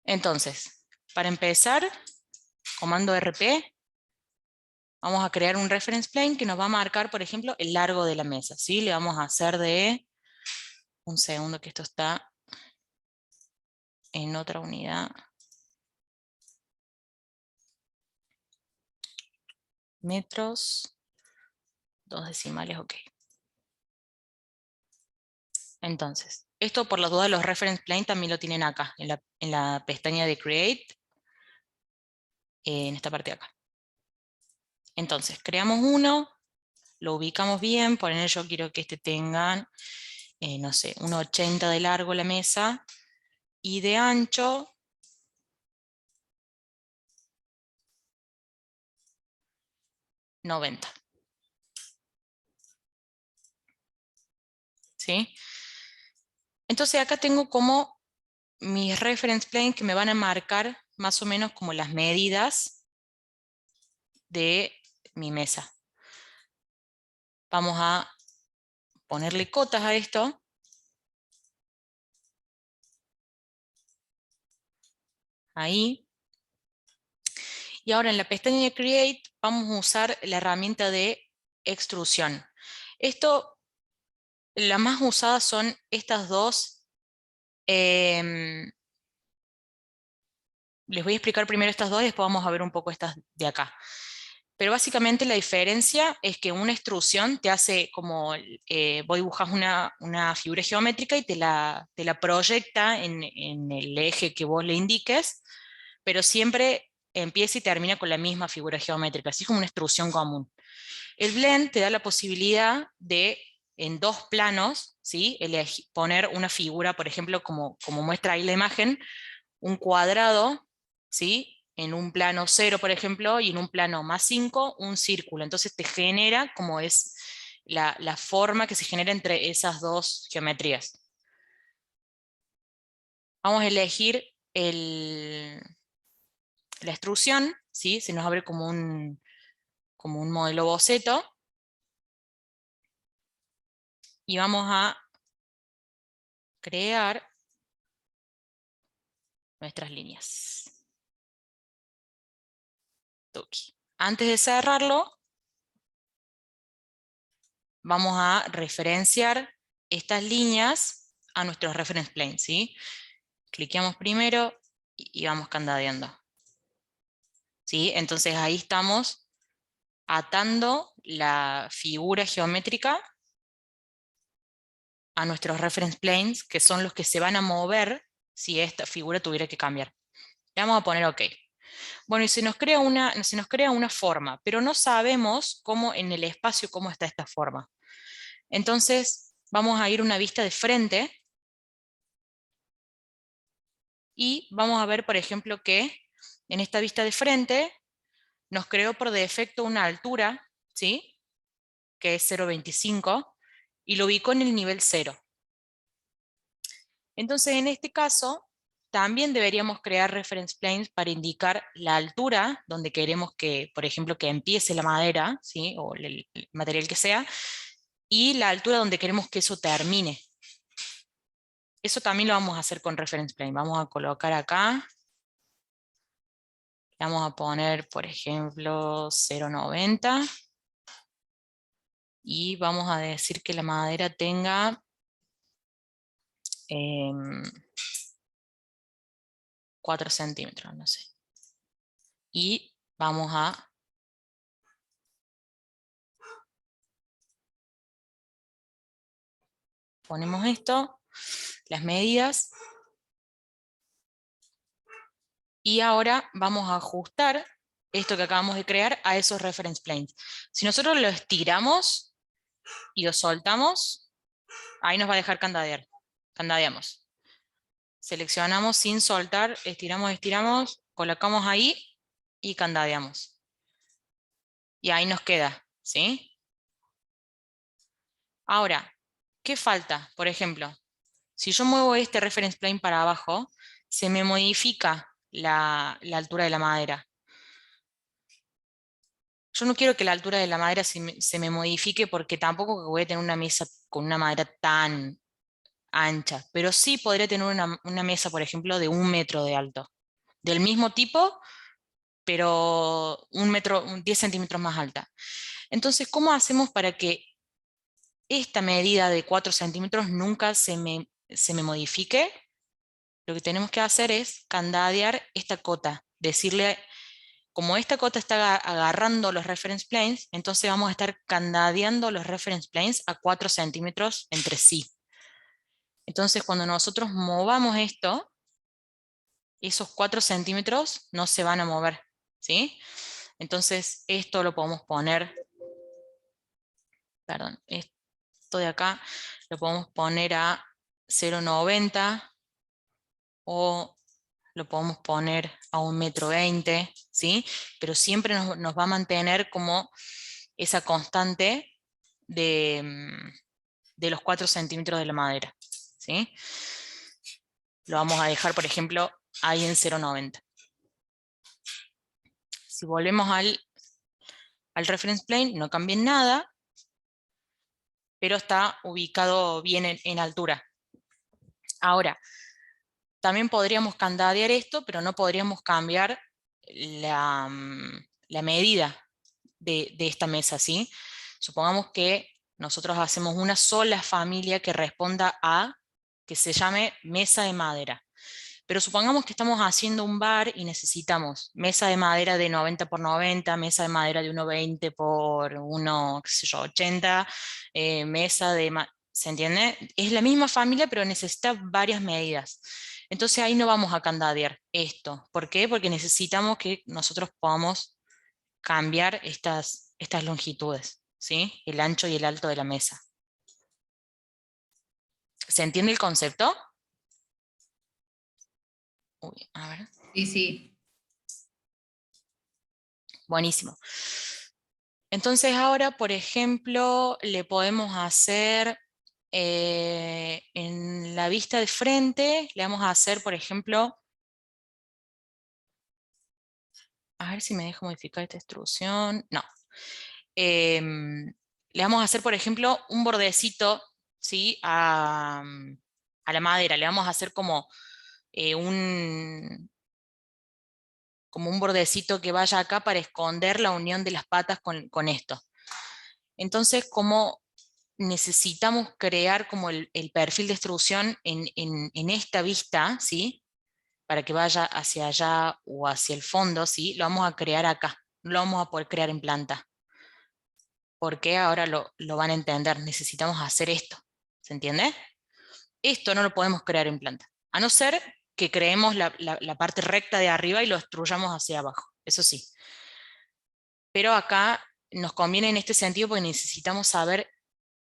Entonces, para empezar, comando RP, vamos a crear un reference plane que nos va a marcar, por ejemplo, el largo de la mesa, ¿sí? Le vamos a hacer de, un segundo que esto está en otra unidad, metros, 2 decimales, ok. Entonces, esto por las dudas los reference plane también lo tienen acá, en la pestaña de Create, en esta parte de acá. Entonces, creamos uno, lo ubicamos bien, por ejemplo yo quiero que este tenga, no sé, 1,80 de largo la mesa, y de ancho, 90. ¿Sí? Entonces acá tengo como mis reference plane que me van a marcar más o menos como las medidas de mi mesa. Vamos a ponerle cotas a esto. Ahí. Y ahora en la pestaña de Create vamos a usar la herramienta de extrusión. Esto, la más usada son estas dos. Les voy a explicar primero estas dos y después vamos a ver un poco estas de acá. Pero básicamente la diferencia es que una extrusión te hace como, vos dibujas una figura geométrica y te la proyecta en el eje que vos le indiques, pero siempre empieza y termina con la misma figura geométrica, así como una extrusión común. El blend te da la posibilidad de, en dos planos, ¿sí?, poner una figura, por ejemplo, como muestra ahí la imagen, un cuadrado, ¿sí?, en un plano 0, por ejemplo, y en un plano +5, un círculo. Entonces te genera como es la forma que se genera entre esas dos geometrías. Vamos a elegir la extrusión, ¿sí? Se nos abre como un modelo boceto. Y vamos a crear nuestras líneas. Antes de cerrarlo, vamos a referenciar estas líneas a nuestros reference planes, ¿sí? Cliqueamos primero y vamos candadeando, ¿sí? Entonces ahí estamos atando la figura geométrica a nuestros reference planes, que son los que se van a mover si esta figura tuviera que cambiar. Le vamos a poner OK. Bueno, y se nos crea una forma, pero no sabemos cómo en el espacio cómo está esta forma. Entonces, vamos a ir a una vista de frente y vamos a ver, por ejemplo, que en esta vista de frente nos creó por defecto una altura, ¿sí? Que es 0,25, y lo ubicó en el nivel 0. Entonces, en este caso, también deberíamos crear reference planes para indicar la altura donde queremos que, por ejemplo, que empiece la madera, ¿sí? O el material que sea, y la altura donde queremos que eso termine. Eso también lo vamos a hacer con reference plane. Vamos a colocar acá. Vamos a poner, por ejemplo, 0,90. Y vamos a decir que la madera tenga 4 centímetros, no sé. Y vamos a ponemos esto, las medidas. Y ahora vamos a ajustar esto que acabamos de crear a esos reference planes. Si nosotros lo estiramos y lo soltamos, ahí nos va a dejar candadear. Candadeamos. Seleccionamos sin soltar, estiramos, estiramos, colocamos ahí y candadeamos. Y ahí nos queda, ¿sí? Ahora, ¿qué falta? Por ejemplo, si yo muevo este reference plane para abajo, se me modifica la altura de la madera. Yo no quiero que la altura de la madera se me modifique porque tampoco voy a tener una mesa con una madera tan ancha, pero sí podría tener una mesa, por ejemplo, de 1 metro de alto, del mismo tipo, pero 10 centímetros más alta. Entonces, ¿cómo hacemos para que esta medida de 4 centímetros nunca se me modifique? Lo que tenemos que hacer es candadear esta cota, decirle, como esta cota está agarrando los reference planes, entonces vamos a estar candadeando los reference planes a 4 centímetros entre sí. Entonces, cuando nosotros movamos esto, esos 4 centímetros no se van a mover, ¿sí? Entonces, esto lo podemos poner, perdón, esto de acá lo podemos poner a 0,90 o lo podemos poner a 1,20 m, ¿sí? Pero siempre nos va a mantener como esa constante de los 4 centímetros de la madera, ¿sí? Lo vamos a dejar, por ejemplo, ahí en 0,90. Si volvemos al reference plane, no cambia nada, pero está ubicado bien en altura. Ahora, también podríamos candadear esto, pero no podríamos cambiar la medida de esta mesa, ¿sí? Supongamos que nosotros hacemos una sola familia que responda a, que se llame mesa de madera. Pero supongamos que estamos haciendo un bar y necesitamos mesa de madera de 90 por 90, mesa de madera de 1,20 por 1,80, mesa de... ¿Se entiende? Es la misma familia, pero necesita varias medidas. Entonces ahí no vamos a candadear esto. ¿Por qué? Porque necesitamos que nosotros podamos cambiar estas longitudes, ¿sí? El ancho y el alto de la mesa. ¿Se entiende el concepto? Uy, a ver. Sí, sí. Buenísimo. Entonces ahora, por ejemplo, le podemos hacer en la vista de frente, le vamos a hacer, por ejemplo, a ver si me deja modificar esta extrusión. No. Le vamos a hacer, por ejemplo, un bordecito, ¿sí? a la madera. Le vamos a hacer como un bordecito que vaya acá para esconder la unión de las patas con esto. Entonces, como necesitamos crear como el perfil de extrusión en esta vista, ¿sí? Para que vaya hacia allá o hacia el fondo, ¿sí? Lo vamos a crear acá, no lo vamos a poder crear en planta. Porque ahora lo van a entender, necesitamos hacer esto, ¿se entiende? Esto no lo podemos crear en planta, a no ser que creemos la parte recta de arriba y lo extruyamos hacia abajo, eso sí. Pero acá nos conviene en este sentido porque necesitamos saber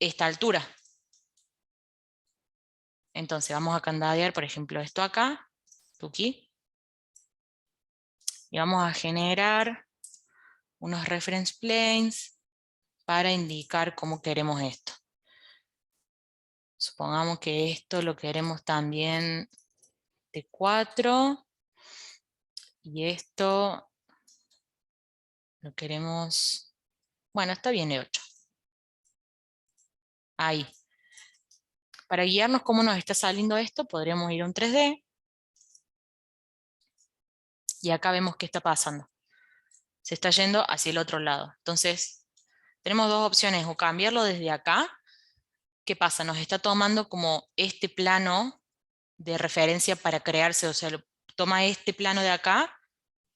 esta altura. Entonces vamos a candadear, por ejemplo, esto acá, tuki, y vamos a generar unos reference planes para indicar cómo queremos esto. Supongamos que esto lo queremos también de 4 y esto lo queremos, bueno, está bien de 8. Ahí. Para guiarnos cómo nos está saliendo esto, podríamos ir a un 3D. Y acá vemos qué está pasando. Se está yendo hacia el otro lado. Entonces, tenemos dos opciones. O cambiarlo desde acá. ¿Qué pasa? Nos está tomando como este plano de referencia para crearse. O sea, toma este plano de acá,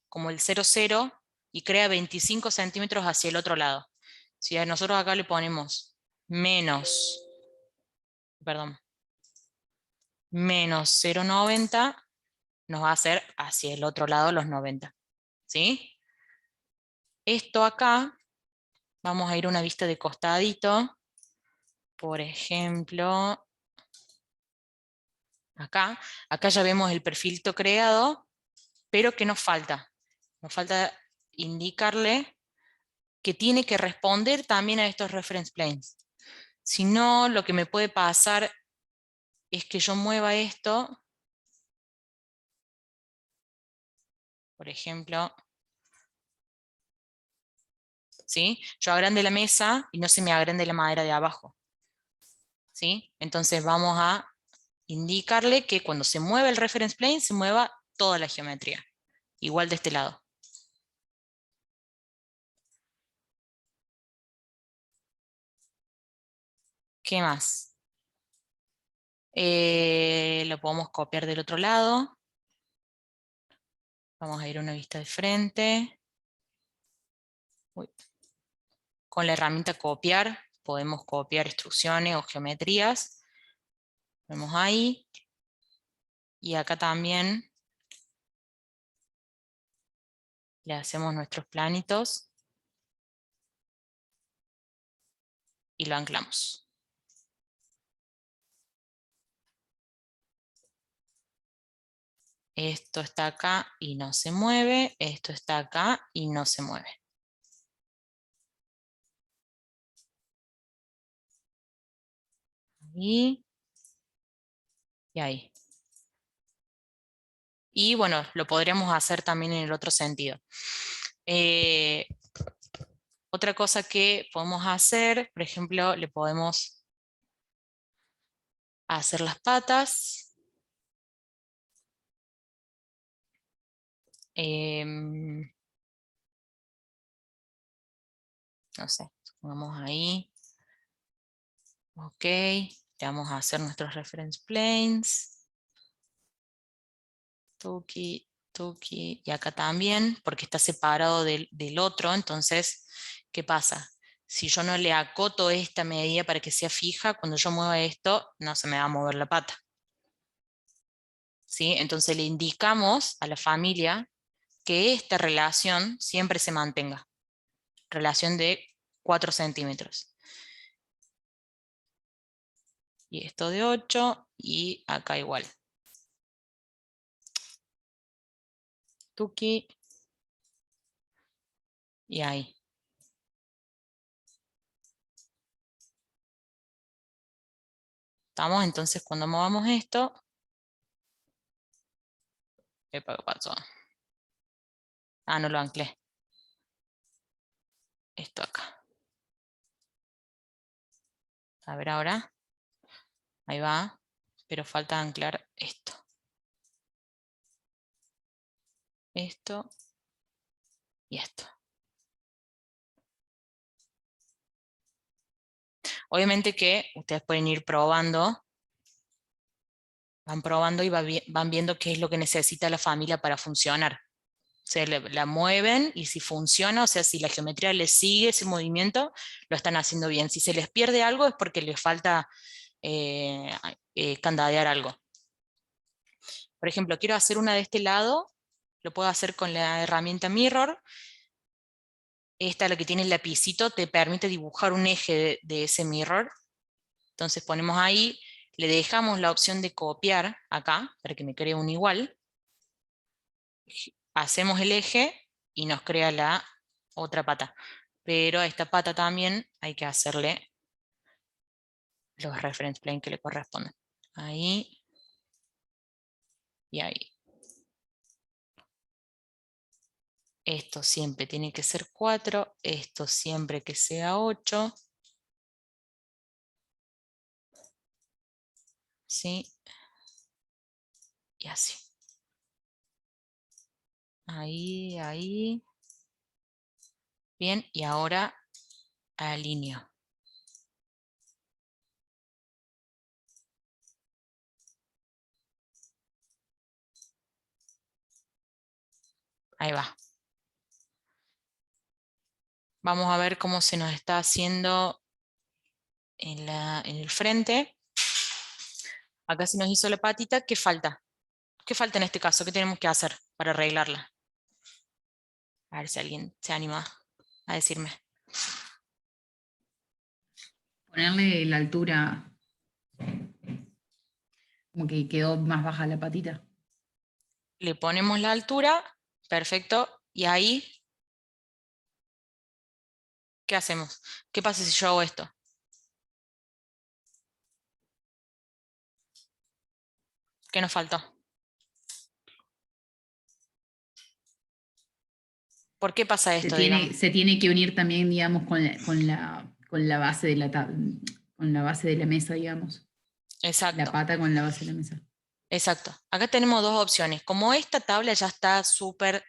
como el 0, 0, y crea 25 centímetros hacia el otro lado. Si nosotros acá le ponemos menos 0,90, nos va a hacer hacia el otro lado los 90. ¿Sí? Esto acá, vamos a ir a una vista de costadito. Por ejemplo, acá ya vemos el perfilito creado, pero ¿qué nos falta? Nos falta indicarle que tiene que responder también a estos reference planes. Si no, lo que me puede pasar es que yo mueva esto, por ejemplo, ¿sí? Yo agrande la mesa y no se me agrande la madera de abajo. ¿Sí? Entonces vamos a indicarle que cuando se mueva el reference plane, se mueva toda la geometría. Igual de este lado. ¿Qué más? Lo podemos copiar del otro lado. Vamos a ir a una vista de frente. Uy. Con la herramienta copiar, podemos copiar instrucciones o geometrías. Vemos ahí. Y acá también le hacemos nuestros planitos. Y lo anclamos. Esto está acá y no se mueve. Esto está acá y no se mueve. Ahí. Y ahí. Y bueno, lo podríamos hacer también en el otro sentido. Otra cosa que podemos hacer, por ejemplo, le podemos hacer las patas. No sé, pongamos ahí. Ok, le vamos a hacer nuestros reference planes. Tuki, tuki, y acá también, porque está separado del otro, entonces, ¿qué pasa? Si yo no le acoto esta medida para que sea fija, cuando yo mueva esto, no se me va a mover la pata. ¿Sí? Entonces le indicamos a la familia que esta relación siempre se mantenga. Relación de 4 centímetros. Y esto de 8, y acá igual. Tuki. Y ahí. ¿Estamos? Entonces cuando movamos esto... Epa, ¿qué pasó? Ah, no lo anclé. Esto acá. A ver ahora. Ahí va. Pero falta anclar esto. Esto. Y esto. Obviamente que ustedes pueden ir probando. Van probando y van viendo qué es lo que necesita la familia para funcionar. La mueven y si funciona, o sea, si la geometría les sigue ese movimiento, lo están haciendo bien. Si se les pierde algo es porque les falta candadear algo. Por ejemplo, quiero hacer una de este lado, lo puedo hacer con la herramienta Mirror. Esta, la que tiene el lapicito, te permite dibujar un eje de ese mirror. Entonces ponemos ahí, le dejamos la opción de copiar acá, para que me cree un igual. Hacemos el eje y nos crea la otra pata. Pero a esta pata también hay que hacerle los reference plane que le corresponden. Ahí y ahí. Esto siempre tiene que ser 4, esto siempre que sea 8. ¿Sí? Y así. Ahí, ahí. Bien, y ahora alineo. Ahí va. Vamos a ver cómo se nos está haciendo en el frente. Acá se nos hizo la patita. ¿Qué falta? ¿Qué falta en este caso? ¿Qué tenemos que hacer para arreglarla? A ver si alguien se anima a decirme. Ponerle la altura, como que quedó más baja la patita. Le ponemos la altura. Perfecto. Y ahí, ¿qué hacemos? ¿Qué pasa si yo hago esto? ¿Qué nos faltó? ¿Por qué pasa esto, digamos? Se tiene que unir también, digamos, con la base de con la base de la mesa, digamos. La Exacto, pata con la base de la mesa. exacto. Acá tenemos dos opciones. Como esta tabla ya está súper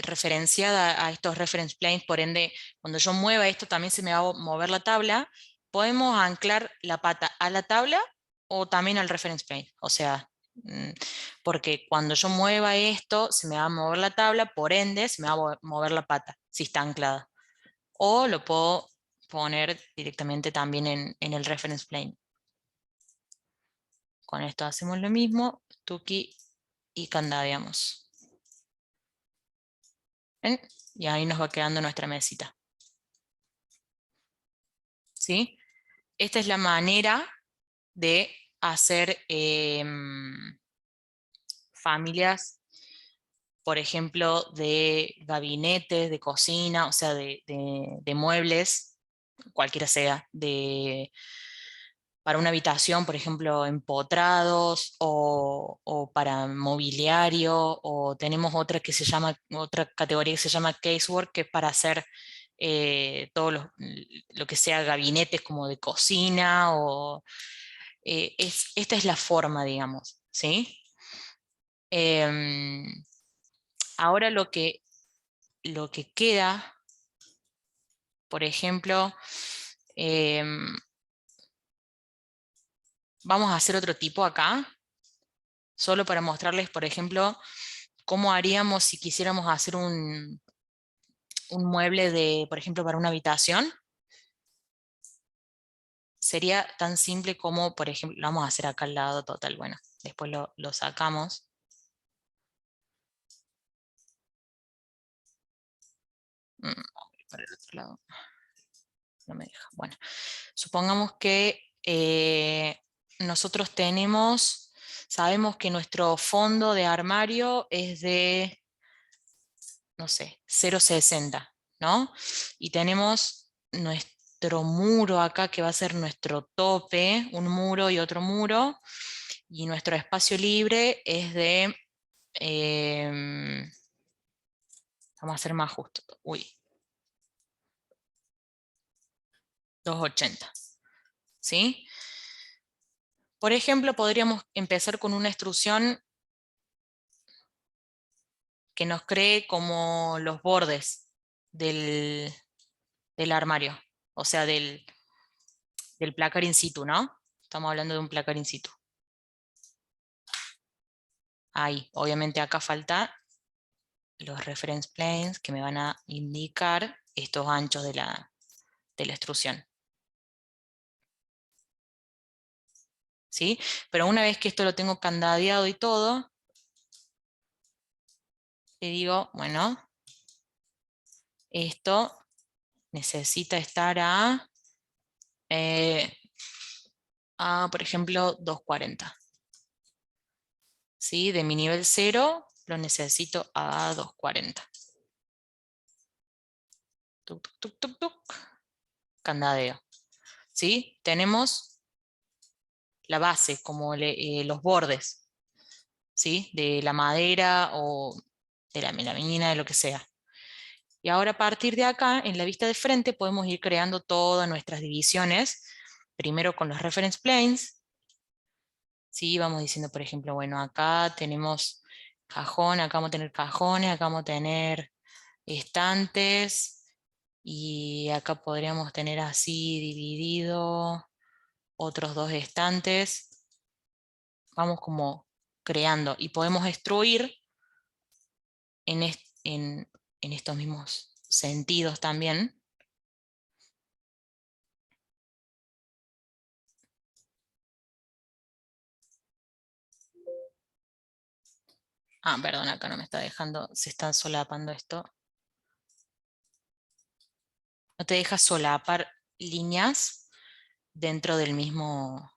referenciada a estos reference planes, por ende, cuando yo mueva esto también se me va a mover la tabla, podemos anclar la pata a la tabla o también al reference plane. O sea, porque cuando yo mueva esto se me va a mover la tabla, por ende se me va a mover la pata, si está anclada. O lo puedo poner directamente también en el reference plane. Con esto hacemos lo mismo, tuki y candadeamos. ¿Ven? Y ahí nos va quedando nuestra mesita. ¿Sí? Esta es la manera de hacer familias, por ejemplo, de gabinetes, de cocina, o sea, de muebles, cualquiera sea, para una habitación, por ejemplo, empotrados o para mobiliario, o tenemos otra otra categoría que se llama casework, que es para hacer todo lo que sea gabinetes como de cocina, o esta es la forma, digamos, ¿sí? Em, ahora lo que queda, por ejemplo, em, vamos a hacer otro tipo acá, solo para mostrarles, por ejemplo, cómo haríamos si quisiéramos hacer un mueble por ejemplo, para una habitación. Sería tan simple como, por ejemplo, lo vamos a hacer acá al lado, total, bueno, después lo sacamos. Para el otro lado. No me deja. Bueno, supongamos que nosotros sabemos que nuestro fondo de armario es de, no sé, 0,60, ¿no? Y tenemos nuestro muro acá que va a ser nuestro tope, un muro y otro muro, y nuestro espacio libre es de, vamos a hacer más justo, 2,80, ¿sí? Por ejemplo, podríamos empezar con una extrusión que nos cree como los bordes del armario, o sea, del placar in situ, ¿no? Estamos hablando de un placar in situ. Ahí, obviamente acá falta los reference planes que me van a indicar estos anchos de la extrusión. ¿Sí? Pero una vez que esto lo tengo candadeado y todo, le digo, bueno, esto necesita estar por ejemplo, 240. ¿Sí? De mi nivel 0 lo necesito a 240. Tuc, tuc, tuc, tuc, tuc. Candadeo. ¿Sí? Tenemos la base, como los bordes, ¿sí? De la madera o de la melamina, de lo que sea. Y ahora a partir de acá, en la vista de frente, podemos ir creando todas nuestras divisiones, primero con los reference planes. ¿Sí? Vamos diciendo, por ejemplo, bueno, acá tenemos cajón, acá vamos a tener cajones, acá vamos a tener estantes, y acá podríamos tener así dividido otros 2 estantes. Vamos como creando, y podemos extruir en estos mismos sentidos también. Perdón, acá no me está dejando, se está solapando esto. No te deja solapar líneas dentro del mismo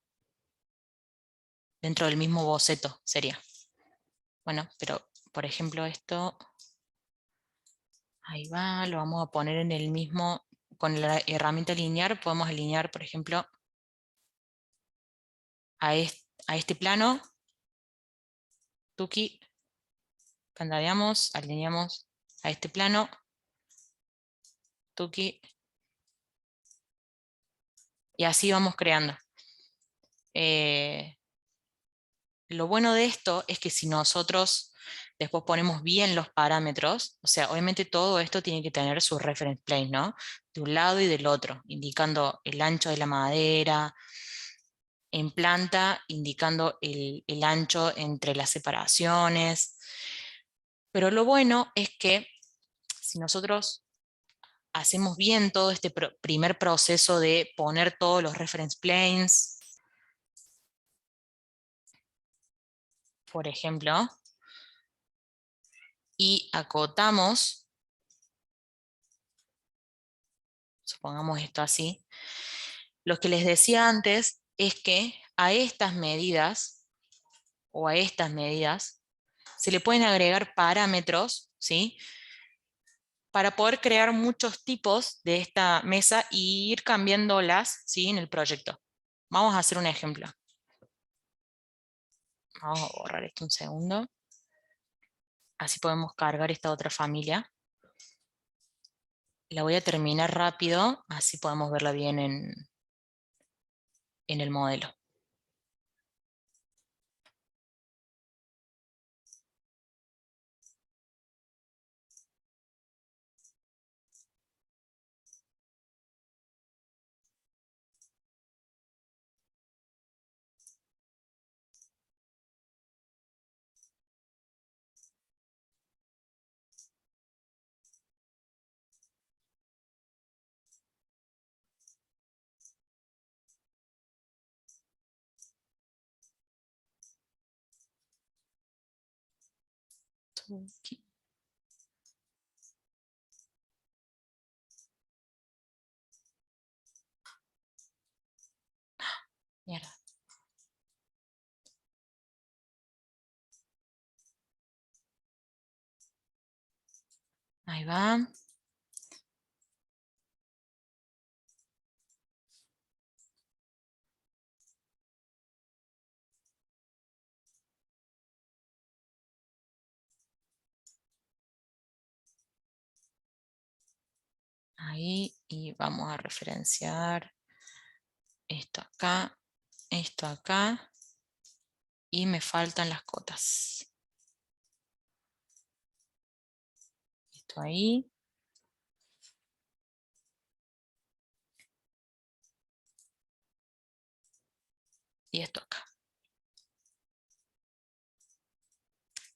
boceto, sería. Bueno, pero por ejemplo esto, ahí va, lo vamos a poner en el mismo, con la herramienta linear podemos alinear, por ejemplo, a este plano, tuki, candadeamos, alineamos a este plano, tuki, y así vamos creando. Lo bueno de esto es que si nosotros después ponemos bien los parámetros, o sea, obviamente todo esto tiene que tener su reference plane, ¿no? De un lado y del otro, indicando el ancho de la madera, en planta, indicando el ancho entre las separaciones. Pero lo bueno es que si nosotros hacemos bien todo este primer proceso de poner todos los reference planes, por ejemplo, y acotamos, supongamos esto así, lo que les decía antes es que a estas medidas o a estas medidas se le pueden agregar parámetros, ¿sí? Para poder crear muchos tipos de esta mesa e ir cambiándolas, ¿sí? En el proyecto. Vamos a hacer un ejemplo. Vamos a borrar esto un segundo. Así podemos cargar esta otra familia. La voy a terminar rápido, así podemos verla bien en el modelo. Aquí. Mierda. Ahí va. Ahí, y vamos a referenciar esto acá, y me faltan las cotas. Esto ahí. Y esto acá.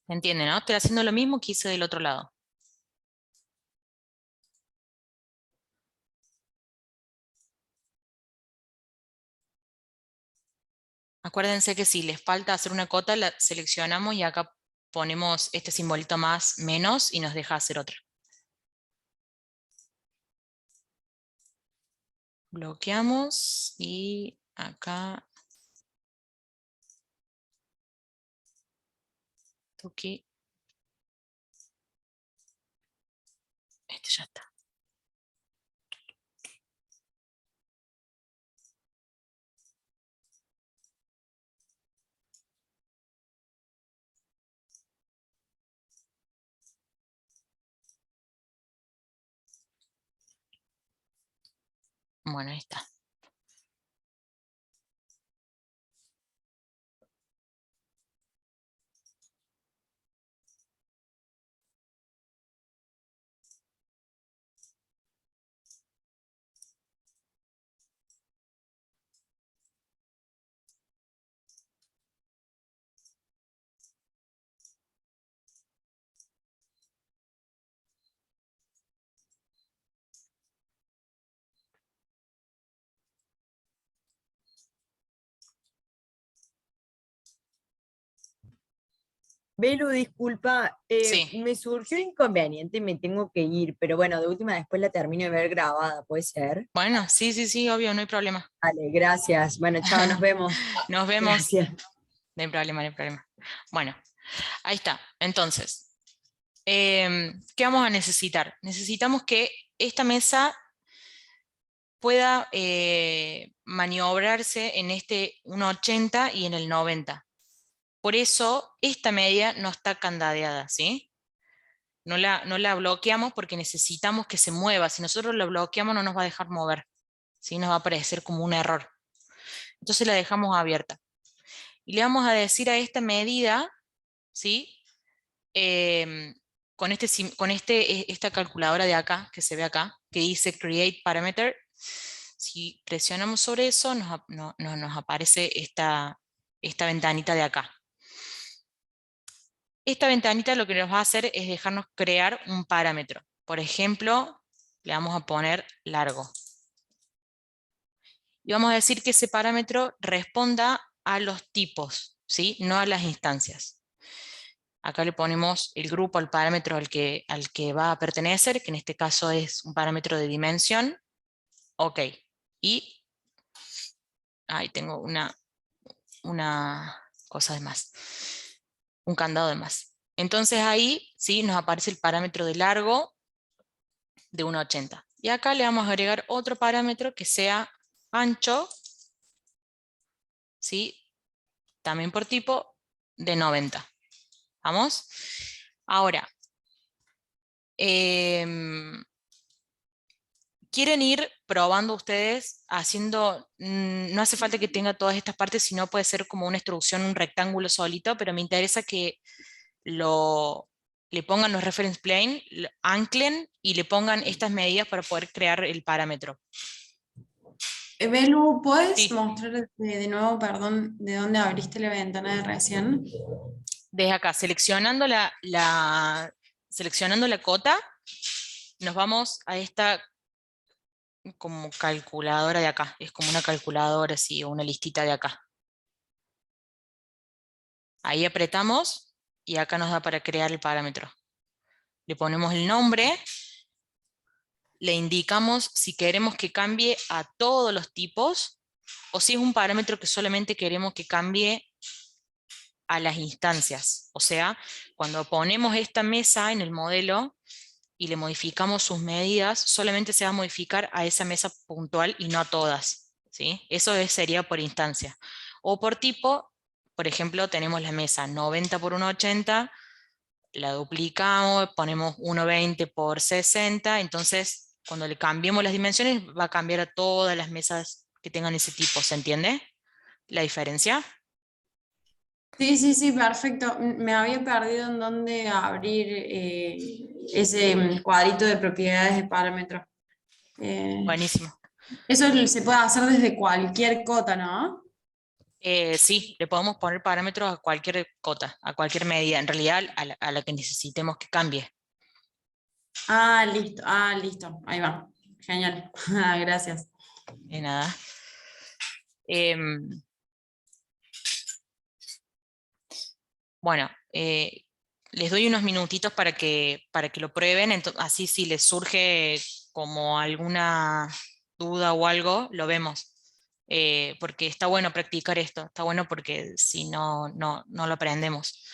¿Me entienden, no? Estoy haciendo lo mismo que hice del otro lado. Acuérdense que si les falta hacer una cota, la seleccionamos y acá ponemos este simbolito más, menos, y nos deja hacer otra. Bloqueamos y acá. Tuki. Este ya está. Bueno, ahí está. Belu, disculpa, Sí. me surgió un inconveniente y me tengo que ir, pero bueno, de última después la termino de ver grabada, ¿puede ser? Bueno, sí, obvio, no hay problema. Vale, gracias. Bueno, chao, nos vemos. Nos vemos. Gracias. No hay problema, no hay problema. Bueno, ahí está. Entonces, ¿qué vamos a necesitar? Necesitamos que esta mesa pueda maniobrarse en este 1,80 y en el 90. Por eso esta media no está candadeada, ¿sí? No la bloqueamos porque necesitamos que se mueva. Si nosotros la bloqueamos no nos va a dejar mover, ¿sí? Nos va a aparecer como un error. Entonces la dejamos abierta. Y le vamos a decir a esta medida, ¿sí? Con esta calculadora de acá, que se ve acá, que dice Create Parameter, si presionamos sobre eso, nos aparece esta ventanita de acá. Esta ventanita lo que nos va a hacer es dejarnos crear un parámetro. Por ejemplo, le vamos a poner largo. Y vamos a decir que ese parámetro responda a los tipos, ¿sí? No a las instancias. Acá le ponemos el grupo, el parámetro al que va a pertenecer, que en este caso es un parámetro de dimensión. Ok. Y ahí tengo una cosa de más. Un candado de más. Entonces ahí sí nos aparece el parámetro de largo de 1,80. Y acá le vamos a agregar otro parámetro que sea ancho, ¿sí? También por tipo de 90. ¿Vamos? Ahora, quieren ir probando ustedes, haciendo, no hace falta que tenga todas estas partes, sino puede ser como una instrucción, un rectángulo solito, pero me interesa que le pongan los reference plane, lo anclen y le pongan estas medidas para poder crear el parámetro. Belu, ¿puedes Sí, mostrar de nuevo, perdón, de dónde abriste la ventana de recién? desde acá, seleccionando seleccionando la cota, nos vamos a esta como calculadora de acá. Es como una calculadora, así, o una listita de acá. Ahí apretamos y acá nos da para crear el parámetro. Le ponemos el nombre, le indicamos si queremos que cambie a todos los tipos o si es un parámetro que solamente queremos que cambie a las instancias. O sea, cuando ponemos esta mesa en el modelo y le modificamos sus medidas, solamente se va a modificar a esa mesa puntual y no a todas, ¿sí? Eso sería por instancia. O por tipo, por ejemplo, tenemos la mesa 90 por 1,80, la duplicamos, ponemos 1,20 por 60, entonces cuando le cambiemos las dimensiones va a cambiar a todas las mesas que tengan ese tipo, ¿se entiende la diferencia? Sí, perfecto. Me había perdido en dónde abrir ese cuadrito de propiedades de parámetros. Buenísimo. Eso se puede hacer desde cualquier cota, ¿no? Sí, le podemos poner parámetros a cualquier cota, a cualquier medida, en realidad a la que necesitemos que cambie. Listo. Ahí va. Genial. Gracias. De nada. Bueno, Les doy unos minutitos para que lo prueben, así si les surge como alguna duda o algo, lo vemos. Porque está bueno practicar esto, está bueno porque si no, no lo aprendemos.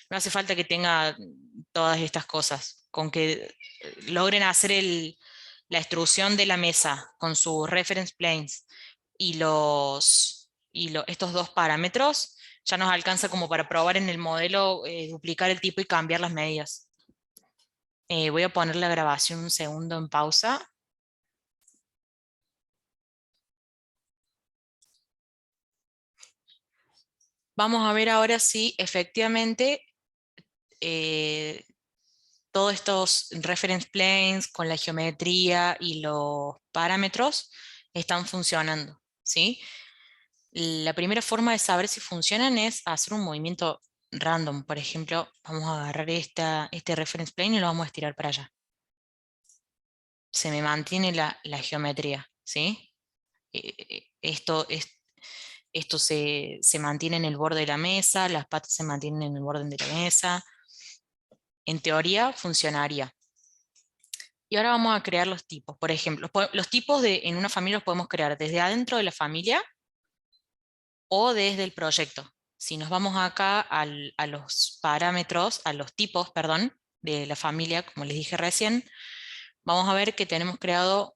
No hace falta que tenga todas estas cosas, con que logren hacer la extrusión de la mesa con sus reference planes y estos dos parámetros, ya nos alcanza como para probar en el modelo, duplicar el tipo y cambiar las medidas. Voy a poner la grabación un segundo en pausa. Vamos a ver ahora si efectivamente todos estos reference planes con la geometría y los parámetros están funcionando, ¿sí? La primera forma de saber si funcionan es hacer un movimiento random. Por ejemplo, vamos a agarrar este reference plane y lo vamos a estirar para allá. Se me mantiene la geometría, ¿sí? Esto se mantiene en el borde de la mesa, las patas se mantienen en el borde de la mesa. En teoría funcionaría. Y ahora vamos a crear los tipos. Por ejemplo, los tipos en una familia los podemos crear desde adentro de la familia o desde el proyecto. Si nos vamos acá a los parámetros, a los tipos, perdón, de la familia, como les dije recién, vamos a ver que tenemos creado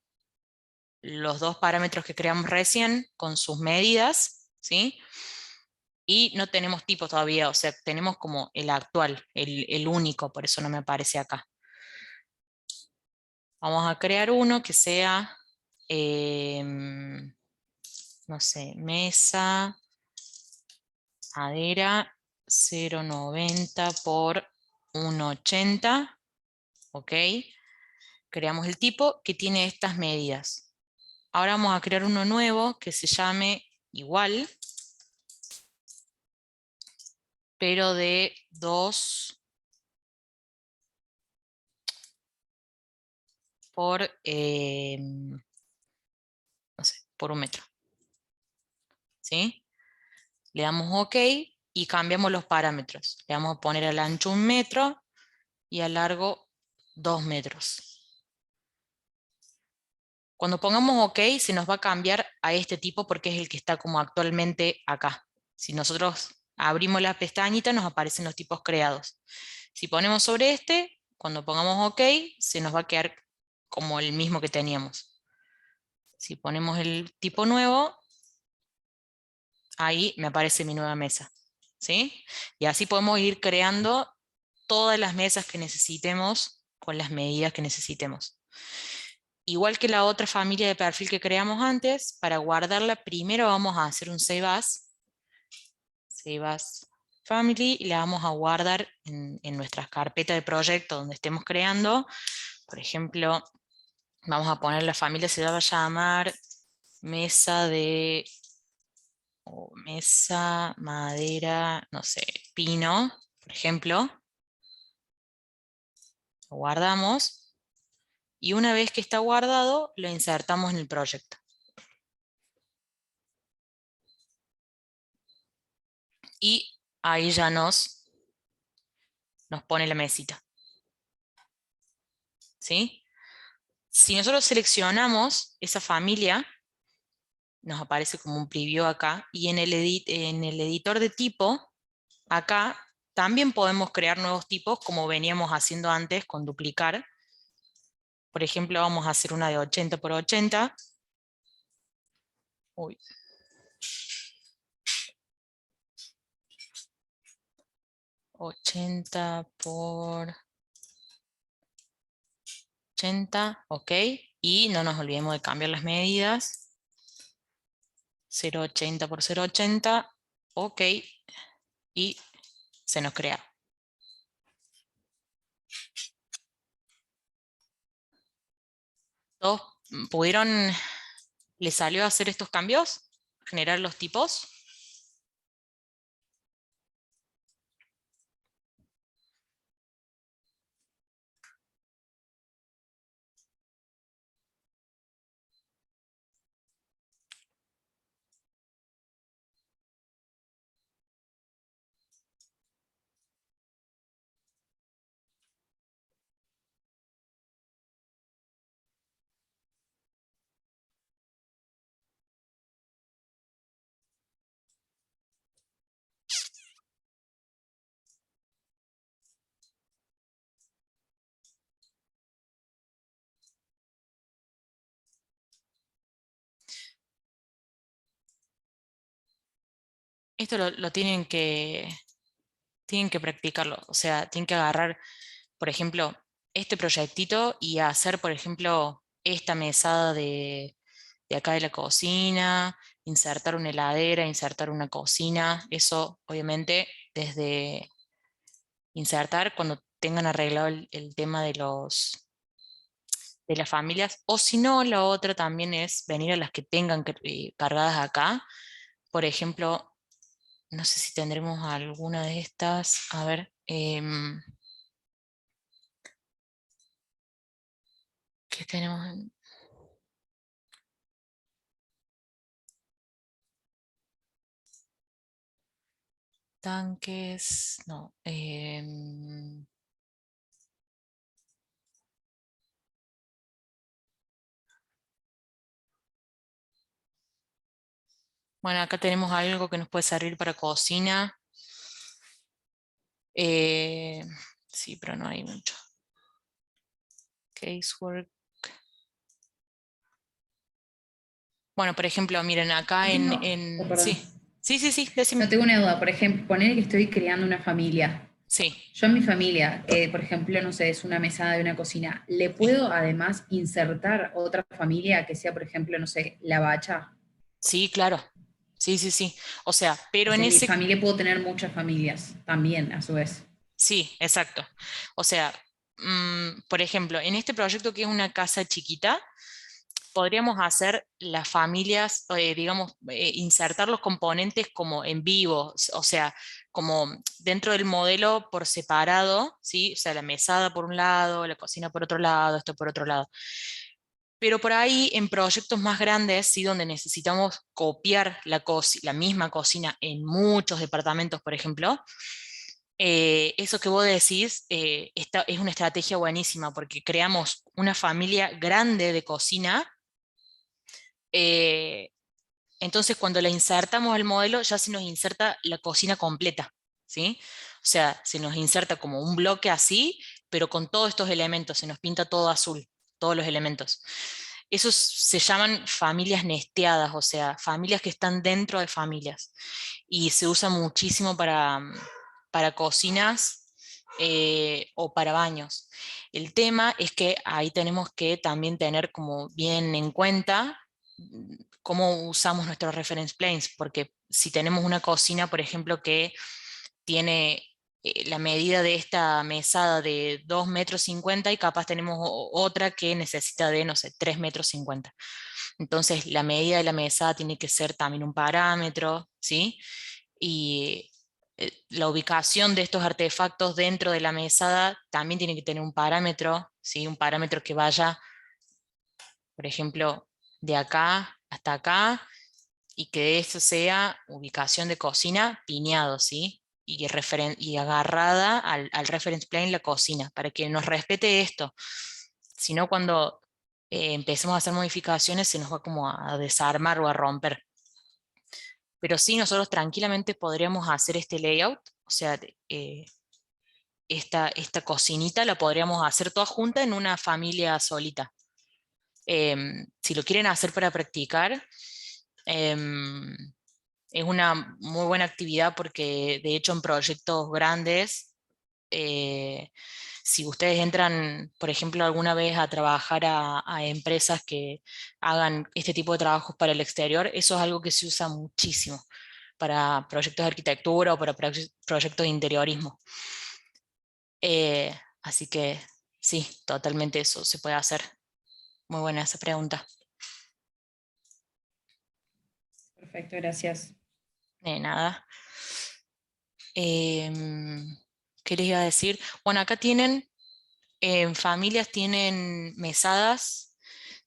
los dos parámetros que creamos recién con sus medidas, ¿sí? Y no tenemos tipos todavía, o sea, tenemos como el actual, el único, por eso no me aparece acá. Vamos a crear uno que sea, no sé, mesa, madera, 0,90 por 1,80, ok. Creamos el tipo que tiene estas medidas. Ahora vamos a crear uno nuevo que se llame igual, pero de 2 por, no sé, por 1 metro. ¿Sí? Le damos OK y cambiamos los parámetros. Le vamos a poner al ancho 1 metro y al largo 2 metros. Cuando pongamos OK se nos va a cambiar a este tipo porque es el que está como actualmente acá. Si nosotros abrimos la pestañita nos aparecen los tipos creados. Si ponemos sobre este, cuando pongamos OK se nos va a quedar como el mismo que teníamos. Si ponemos el tipo nuevo, ahí me aparece mi nueva mesa, ¿sí? Y así podemos ir creando todas las mesas que necesitemos con las medidas que necesitemos. Igual que la otra familia de perfil que creamos antes, para guardarla primero vamos a hacer un Save As Family, y la vamos a guardar en nuestras carpetas de proyecto donde estemos creando. Por ejemplo, vamos a poner la familia, se va a llamar mesa mesa, madera, no sé, pino, por ejemplo. Lo guardamos y una vez que está guardado, lo insertamos en el proyecto. Y ahí ya nos pone la mesita. ¿Sí? Si nosotros seleccionamos esa familia, nos aparece como un preview acá, y en el editor de tipo, acá también podemos crear nuevos tipos como veníamos haciendo antes con duplicar. Por ejemplo, vamos a hacer una de 80 por 80. Uy. 80 por 80, ok. Y no nos olvidemos de cambiar las medidas. 0,80 por 0,80, ok. Y se nos crea. ¿Todos pudieron, les salió a hacer estos cambios? ¿Generar los tipos? esto lo tienen que practicarlo, o sea, tienen que agarrar, por ejemplo, este proyectito y hacer, por ejemplo, esta mesada de acá de la cocina, insertar una heladera, insertar una cocina, eso obviamente desde insertar cuando tengan arreglado el tema de las familias, o si no, la otra también es venir a las que tengan cargadas acá, por ejemplo, no sé si tendremos alguna de estas, a ver, ¿qué tenemos? Tanques, no. Bueno, acá tenemos algo que nos puede servir para cocina. Eh, sí, pero no hay mucho. Casework. Bueno, por ejemplo, miren acá Oh, perdón. sí, sí, decime. No tengo una duda, por ejemplo, poner que estoy creando una familia. Sí, Yo en mi familia, que por ejemplo, no sé, es una mesada de una cocina, ¿le puedo además insertar otra familia que sea, por ejemplo, no sé, la bacha? sí, claro. Sí. O sea, O pero en sea, en mi ese, familia puedo tener muchas familias también, a su vez. sí, exacto. O sea, por ejemplo, en este proyecto que es una casa chiquita, podríamos hacer las familias, digamos, insertar los componentes como en vivo, o sea, como dentro del modelo por separado, ¿sí? O sea, la mesada por un lado, la cocina por otro lado, esto por otro lado. Pero por ahí en proyectos más grandes, sí, donde necesitamos copiar la misma cocina en muchos departamentos, por ejemplo, eso que vos decís es una estrategia buenísima porque creamos una familia grande de cocina. eh, entonces, cuando la insertamos al modelo, ya se nos inserta la cocina completa, ¿sí? O sea, se nos inserta como un bloque así, pero con todos estos elementos, se nos pinta todo azul, todos los elementos. Esos se llaman familias nesteadas, o sea, familias que están dentro de familias. Y se usa muchísimo para cocinas o para baños. El tema es que ahí tenemos que también tener como bien en cuenta cómo usamos nuestros reference planes, porque si tenemos una cocina, por ejemplo, que tiene la medida de esta mesada de 2,50 m y capaz tenemos otra que necesita de, no sé, 3,50 m. Entonces, la medida de la mesada tiene que ser también un parámetro, ¿sí? Y la ubicación de estos artefactos dentro de la mesada también tiene que tener un parámetro, ¿sí? Un parámetro que vaya, por ejemplo, de acá hasta acá, y que eso sea ubicación de cocina piñado, ¿sí? Y agarrada al reference plane la cocina, para que nos respete esto. Si no, cuando empecemos a hacer modificaciones se nos va como a desarmar o a romper. Pero sí, nosotros tranquilamente podríamos hacer este layout, o sea, esta cocinita la podríamos hacer toda junta en una familia solita. Si lo quieren hacer para practicar, em, es una muy buena actividad porque de hecho en proyectos grandes, eh, si ustedes entran, por ejemplo, alguna vez a trabajar a empresas que hagan este tipo de trabajos para el exterior, eso es algo que se usa muchísimo para proyectos de arquitectura o para proyectos de interiorismo. Así que sí, totalmente eso se puede hacer. Muy buena esa pregunta. Perfecto, gracias. De nada. ¿Qué les iba a decir? Bueno, acá tienen, en familias tienen mesadas,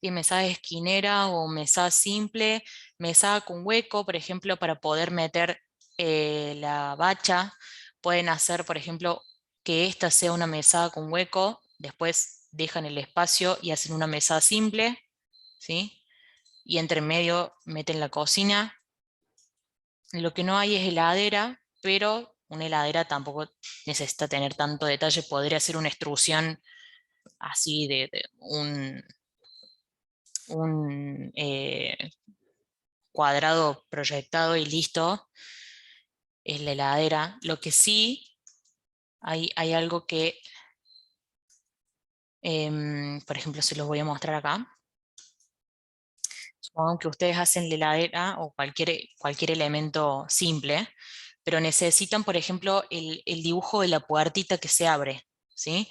y mesada esquinera o mesada simple, mesada con hueco, por ejemplo, para poder meter la bacha. Pueden hacer, por ejemplo, que esta sea una mesada con hueco, después dejan el espacio y hacen una mesada simple, ¿sí? Y entre medio meten la cocina. Lo que no hay es heladera, pero una heladera tampoco necesita tener tanto detalle. Podría ser una extrusión así de un cuadrado proyectado y listo. es la heladera. Lo que sí, hay algo que, por ejemplo, se los voy a mostrar acá. Supongan que ustedes hacen la heladera o cualquier elemento simple, pero necesitan, por ejemplo, el dibujo de la puertita que se abre, ¿sí?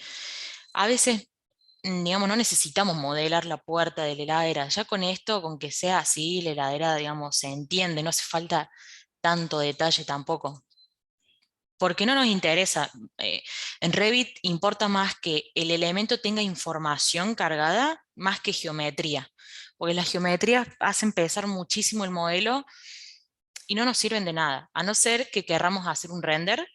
A veces, digamos, no necesitamos modelar la puerta de la heladera. Ya con esto, con que sea así, la heladera, digamos, se entiende, no hace falta tanto detalle tampoco. Porque no nos interesa. En Revit importa más que el elemento tenga información cargada más que geometría. Porque las geometrías hacen pesar muchísimo el modelo y no nos sirven de nada, a no ser que querramos hacer un render.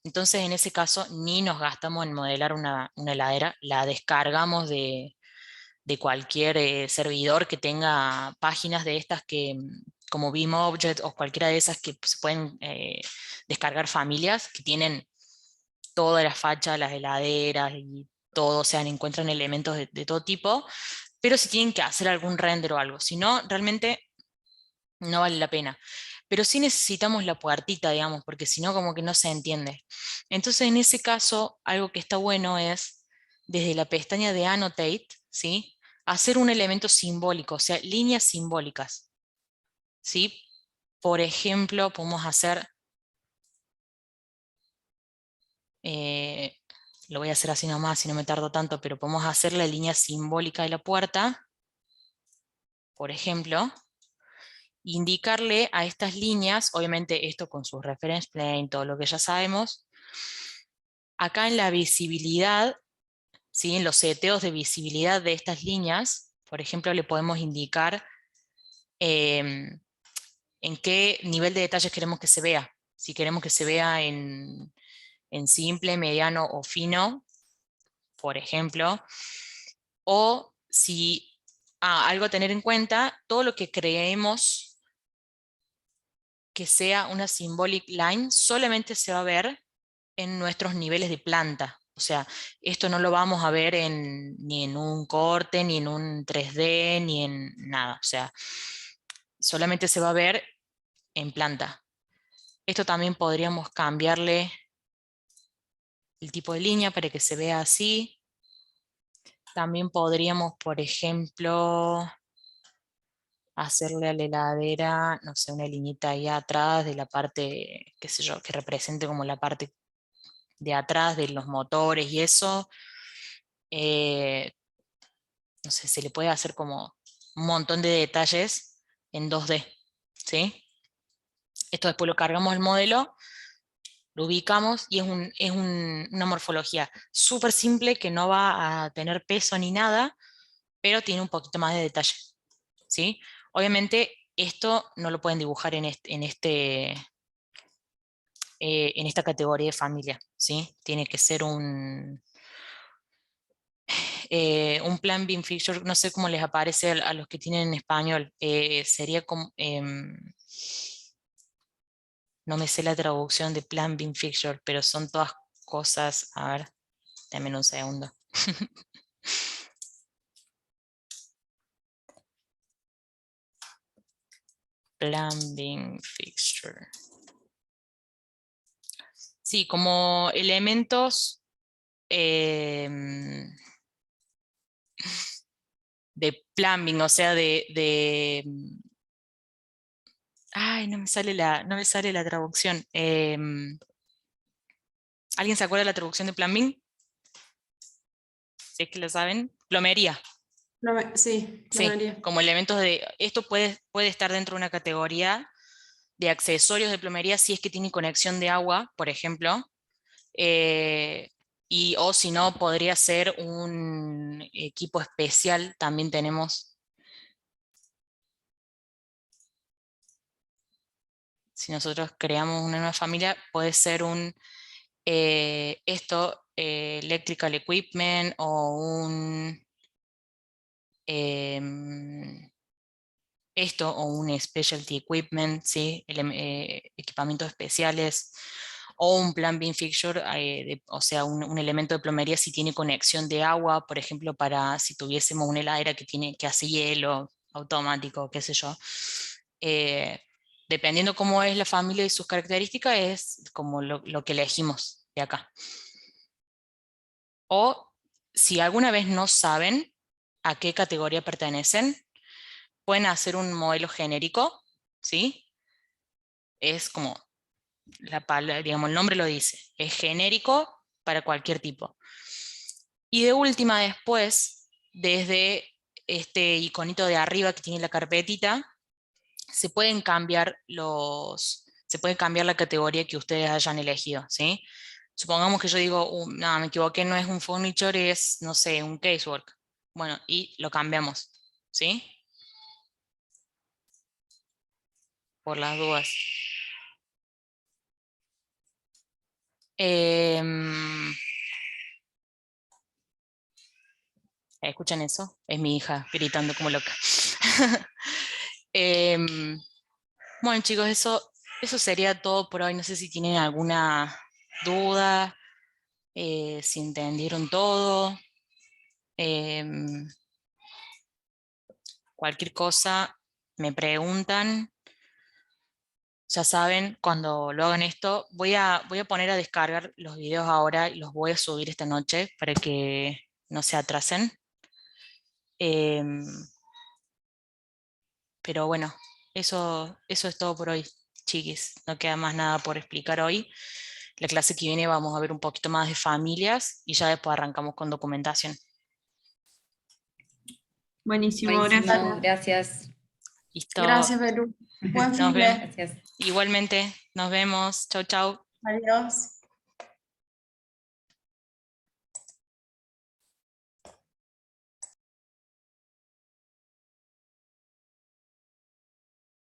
Entonces, en ese caso, ni nos gastamos en modelar una heladera, la descargamos de cualquier servidor que tenga páginas de estas que, como BeamObject o cualquiera de esas que se pueden descargar familias que tienen todas las fachas, las heladeras y todo, o sea, encuentran elementos de todo tipo, pero si tienen que hacer algún render o algo, si no, realmente no vale la pena. Pero sí necesitamos la puertita, digamos, porque si no, como que no se entiende. Entonces, en ese caso, algo que está bueno es, desde la pestaña de Annotate, ¿sí? Hacer un elemento simbólico, o sea, líneas simbólicas, ¿sí? Por ejemplo, podemos hacer, lo voy a hacer así nomás, si no me tardo tanto, pero podemos hacer la línea simbólica de la puerta, por ejemplo, indicarle a estas líneas, obviamente esto con sus reference plane, todo lo que ya sabemos. Acá en la visibilidad, ¿sí? En los seteos de visibilidad de estas líneas, por ejemplo, le podemos indicar en qué nivel de detalles queremos que se vea. Si queremos que se vea en simple, mediano o fino, por ejemplo. O si, algo a tener en cuenta, todo lo que creemos que sea una symbolic line solamente se va a ver en nuestros niveles de planta. O sea, esto no lo vamos a ver ni en un corte, ni en un 3D, ni en nada. O sea, solamente se va a ver en planta. Esto también podríamos cambiarle el tipo de línea para que se vea así. También podríamos, por ejemplo, hacerle a la heladera, no sé, una liñita ahí atrás de la parte, qué sé yo, que represente como la parte de atrás de los motores y eso. No sé, se le puede hacer como un montón de detalles en 2D, ¿sí? Esto después lo cargamos al modelo, lo ubicamos y una morfología súper simple que no va a tener peso ni nada, pero tiene un poquito más de detalle, ¿sí? Obviamente esto no lo pueden dibujar en esta categoría de familia, ¿sí? Tiene que ser un plan beam fixture, no sé cómo les aparece a los que tienen en español, sería como, no me sé la traducción de plan beam fixture, pero son todas cosas, a ver, denme un segundo. Plan beam fixture. Sí, como elementos de plumbing, o sea, ay, no me sale la traducción. ¿Alguien se acuerda de la traducción de plumbing? Si es que lo saben. Plomería. Sí, la Sí, mayoría. como elementos de... Esto puede estar dentro de una categoría de accesorios de plomería si es que tiene conexión de agua, por ejemplo. O si no, podría ser un equipo especial. También tenemos... Si nosotros creamos una nueva familia, puede ser electrical equipment o o un specialty equipment, ¿sí? Equipamientos especiales, o un plan beam fixture, o sea, un elemento de plomería si tiene conexión de agua, por ejemplo, para si tuviésemos una heladera que hace hielo automático, qué sé yo. dependiendo cómo es la familia y sus características, es como lo que elegimos de acá. O si alguna vez no saben a qué categoría pertenecen, pueden hacer un modelo genérico, ¿sí? Es como, digamos, el nombre lo dice, es genérico para cualquier tipo. Y de última después, desde este iconito de arriba que tiene la carpetita, se puede cambiar la categoría que ustedes hayan elegido, ¿sí? Supongamos que yo digo, no, me equivoqué, no es un furniture, es, no sé, un casework. Bueno, y lo cambiamos, ¿sí? Por las dudas. ¿Escuchan eso? Es mi hija gritando como loca. Bueno, chicos, eso sería todo por hoy. No sé si tienen alguna duda, si entendieron todo. Cualquier cosa me preguntan. Ya saben, cuando lo hagan esto, voy a poner a descargar los videos ahora y los voy a subir esta noche para que no se atrasen. Pero bueno, eso es todo por hoy, chiquis. No queda más nada por explicar hoy. La clase que viene vamos a ver un poquito más de familias y ya después arrancamos con documentación. Buenísimo, Buenísimo, gracias. gracias. ¿Listo? Gracias, Belu. Buen Nos fin de. vemos. Gracias. Igualmente, nos vemos. Chau, chau. Adiós.